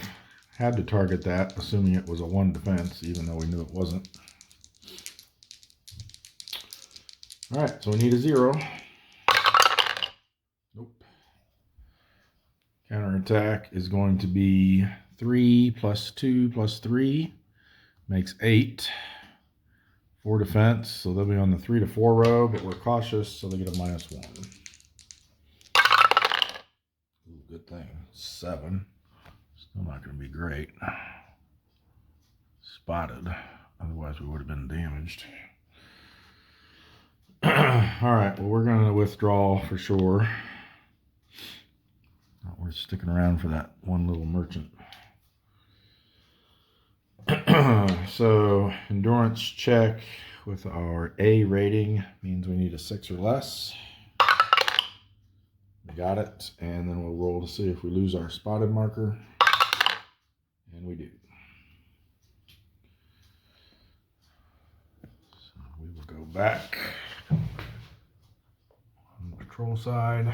had to target that, assuming it was a 1 defense, even though we knew it wasn't. All right, so we need a 0. Nope. Counterattack is going to be 3 plus 2 plus 3 makes 8. 4 defense, so they'll be on the 3 to 4 row, but we're cautious, so they get a -1. Ooh, good thing. 7. Still not going to be great. Spotted. Otherwise, we would have been damaged. All right, well, we're going to withdraw for sure. Not worth sticking around for that one little merchant. So, endurance check with our A rating means we need a 6 or less. We got it, and then we'll roll to see if we lose our spotted marker. And we do. So we will go back on the patrol side.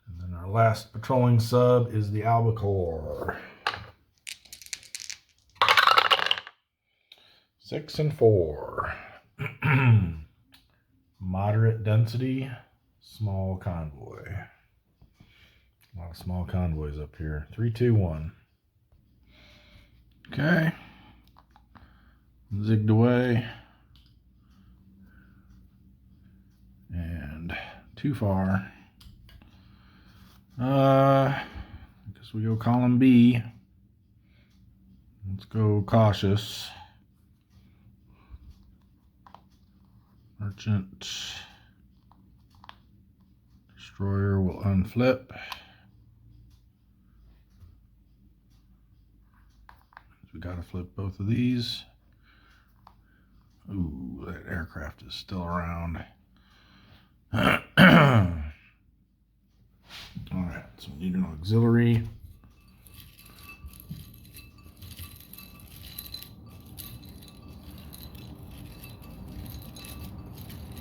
And then our last patrolling sub is the Albacore. 6 and 4. Moderate density, small convoy. A lot of small convoys up here. 3, 2, 1. Okay. Zigged away. And too far. I guess we go column B. Let's go cautious. Merchant. Destroyer will unflip. We gotta flip both of these. Ooh, that aircraft is still around. Alright, so we need an auxiliary.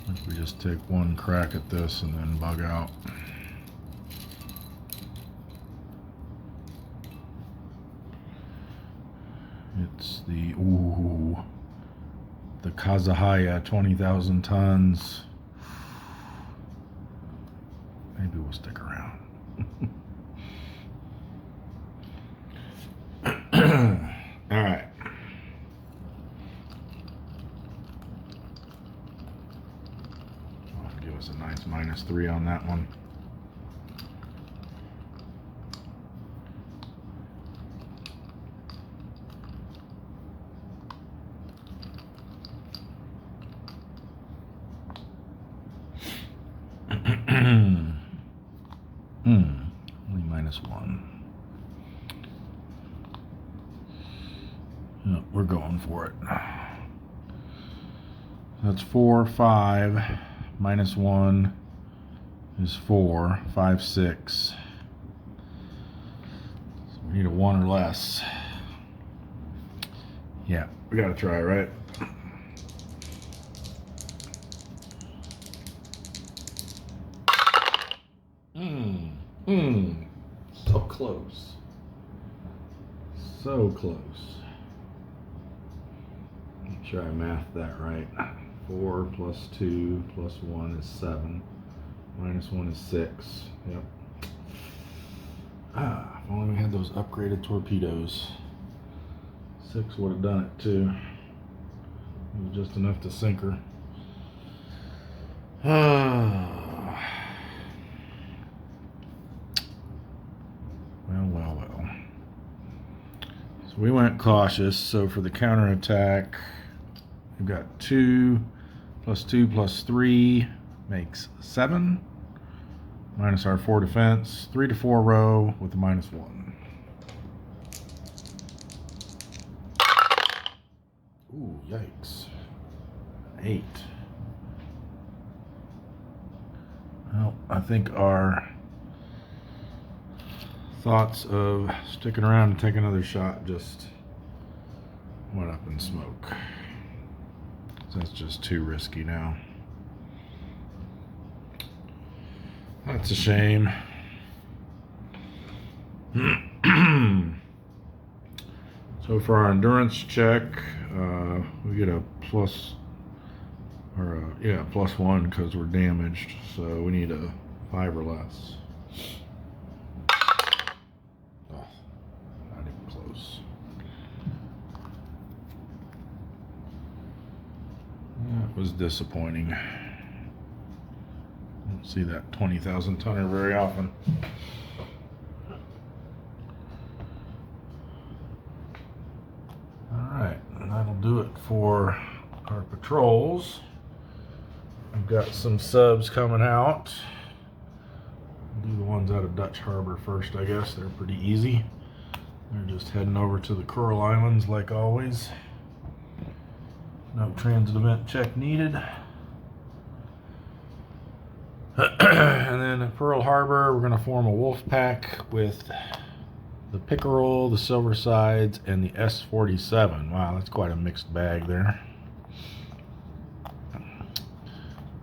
I think we just take one crack at this and then bug out. It's the Kazahaya, 20,000 tons. Maybe we'll stick around. All right. I'll give us a nice -3 on that one. Only -1. Yep, we're going for it. That's 4, 5. -1 is 4. 5, 6. So we need a 1 or less. Yeah, we gotta try, right? So close. So close. Make sure I mathed that right. 4 plus 2 plus 1 is 7. -1 is 6. Yep. Ah, if only we had those upgraded torpedoes. 6 would have done it too. It was just enough to sink her. Well. So we went cautious. So for the counterattack, we've got 2 plus 2 plus 3 makes 7. Minus our 4 defense. 3 to 4 row with a -1. Ooh, yikes. 8. Well, I think our thoughts of sticking around and taking another shot just went up in smoke. That's just too risky now. That's a shame. So for our endurance check, we get a plus, or yeah, +1 because we're damaged. So we need a 5 or less. Oh, not even close. That was disappointing. Don't see that 20,000 tonner very often. Alright, and that'll do it for our patrols. I've got some subs coming out. I'll do the ones out of Dutch Harbor first, I guess. They're pretty easy. They're just heading over to the Coral Islands like always. No transit event check needed. And then at Pearl Harbor, we're going to form a Wolfpack with the Pickerel, the Silver Sides, and the S-47. Wow, that's quite a mixed bag there.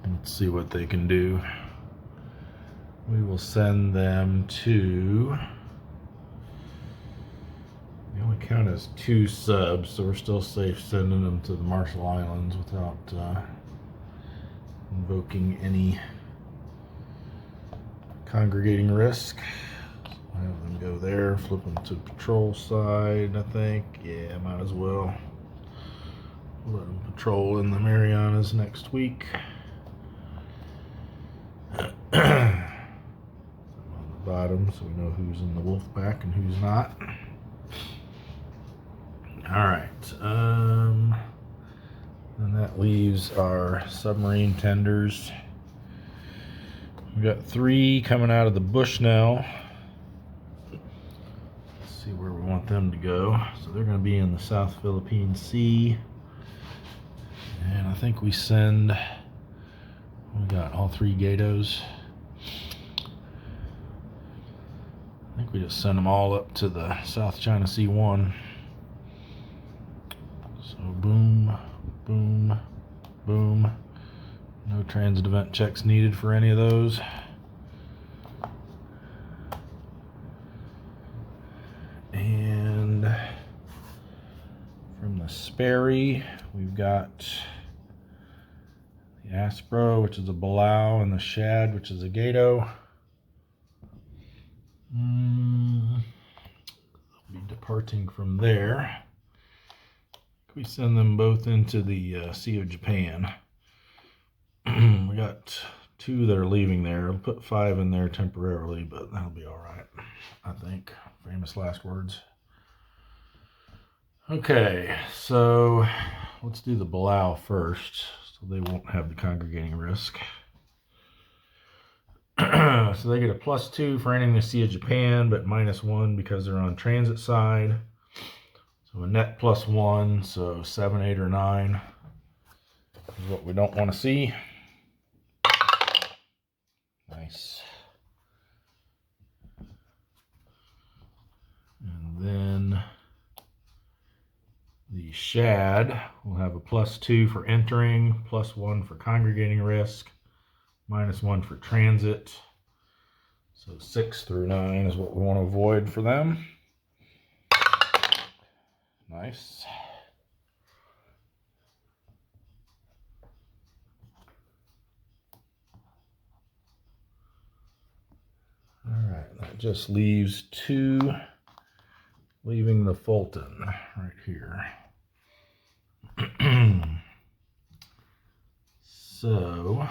Let's see what they can do. We will send them to... They only count as 2 subs, so we're still safe sending them to the Marshall Islands without invoking any congregating risk. So have them go there, flip them to patrol side, I think. Yeah, might as well. Let them patrol in the Marianas next week. On the bottom, so we know who's in the Wolfpack and who's not. Alright, and that leaves our submarine tenders. We've got 3 coming out of the Bushnell. Let's see where we want them to go. So they're going to be in the South Philippine Sea. And I think we got all 3 Gatos. I think we just send them all up to the South China Sea 1. So boom, boom, boom. No transit event checks needed for any of those. And from the Sperry, we've got the Aspro, which is a Belau, and the Shad, which is a Gato. They'll be departing from there. We send them both into the Sea of Japan. We got 2 that are leaving there. I'll put 5 in there temporarily, but that'll be all right, I think. Famous last words. Okay, so let's do the Belau first, so they won't have the congregating risk. So they get a +2 for entering the Sea of Japan, but -1 because they're on transit side. So a net +1, so 7, 8, or 9 is what we don't want to see. Nice. And then the Shad will have a +2 for entering, +1 for congregating risk, -1 for transit. So 6 through 9 is what we want to avoid for them. Nice. All right, that just leaves 2 leaving the Fulton right here. So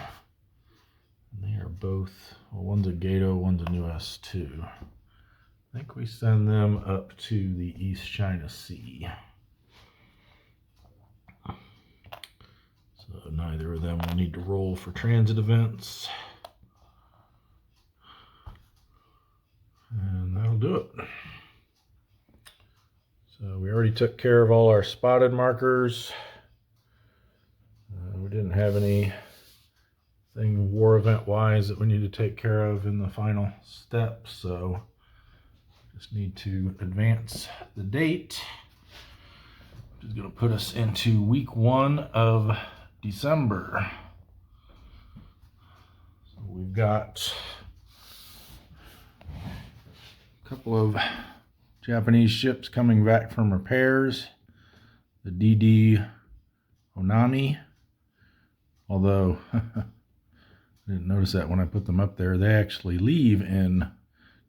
they are both, well, one's a Gato, one's a new S2. I think we send them up to the East China Sea. So neither of them will need to roll for transit events. And that'll do it. So we already took care of all our spotted markers. We didn't have anything war event wise that we need to take care of in the final step, so just need to advance the date, which is going to put us into week 1 of December. So we've got a couple of Japanese ships coming back from repairs. The DD Onami, although I didn't notice that when I put them up there, they actually leave in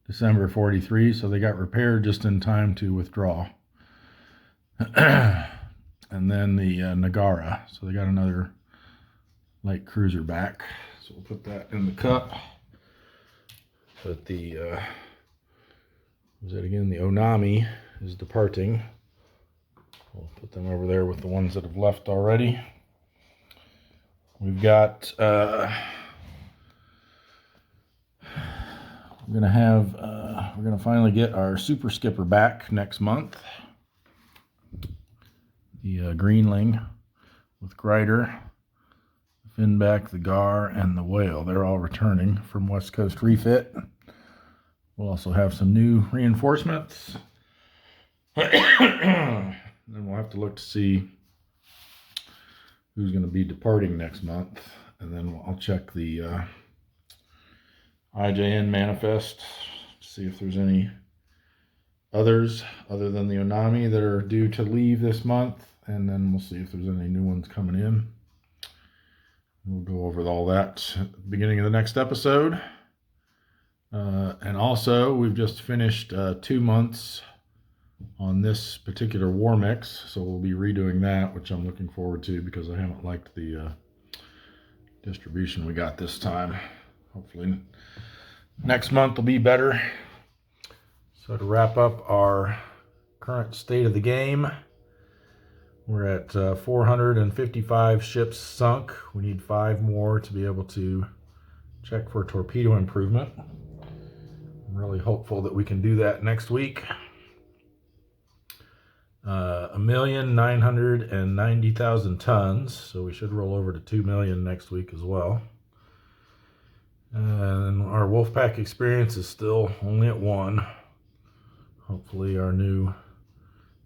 December 43, so they got repaired just in time to withdraw. And then the Nagara, so they got another light cruiser back, so we'll put that in the cup. But the was that again, the Onami is departing. We'll put them over there with the ones that have left already. We've got we're gonna finally get our super skipper back next month. The Greenling with Grider, the Finback, the Gar, and the Whale. They're all returning from West Coast Refit. We'll also have some new reinforcements. Then we'll have to look to see who's going to be departing next month. And then I'll check the IJN manifest to see if there's any others other than the Onami that are due to leave this month. And then we'll see if there's any new ones coming in. We'll go over all that at the beginning of the next episode. And also, we've just finished 2 months on this particular war mix, so we'll be redoing that, which I'm looking forward to because I haven't liked the distribution we got this time. Hopefully next month will be better. So to wrap up our current state of the game, we're at 455 ships sunk. We need 5 more to be able to check for torpedo improvement. I'm really hopeful that we can do that next week. 1,990,000 tons, so we should roll over to 2 million next week as well. And our Wolfpack Experience is still only at 1. Hopefully our new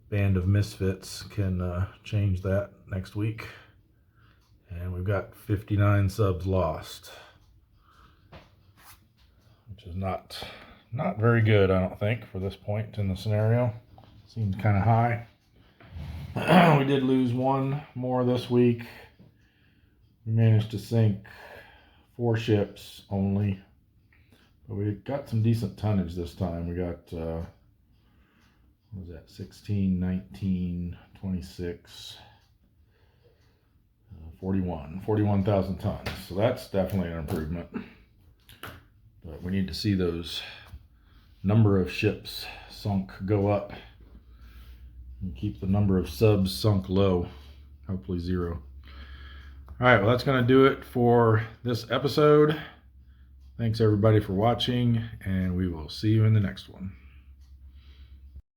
band of misfits can change that next week. And we've got 59 subs lost, which is not very good, I don't think, for this point in the scenario. Seems kind of high. We did lose 1 more this week. We managed to sink 4 ships only, but we got some decent tonnage this time. We got what was that, 16, 19, 26, 41,000 tons. So that's definitely an improvement. But we need to see those number of ships sunk go up and keep the number of subs sunk low, hopefully 0. All right, well, that's going to do it for this episode. Thanks everybody for watching, and we will see you in the next one.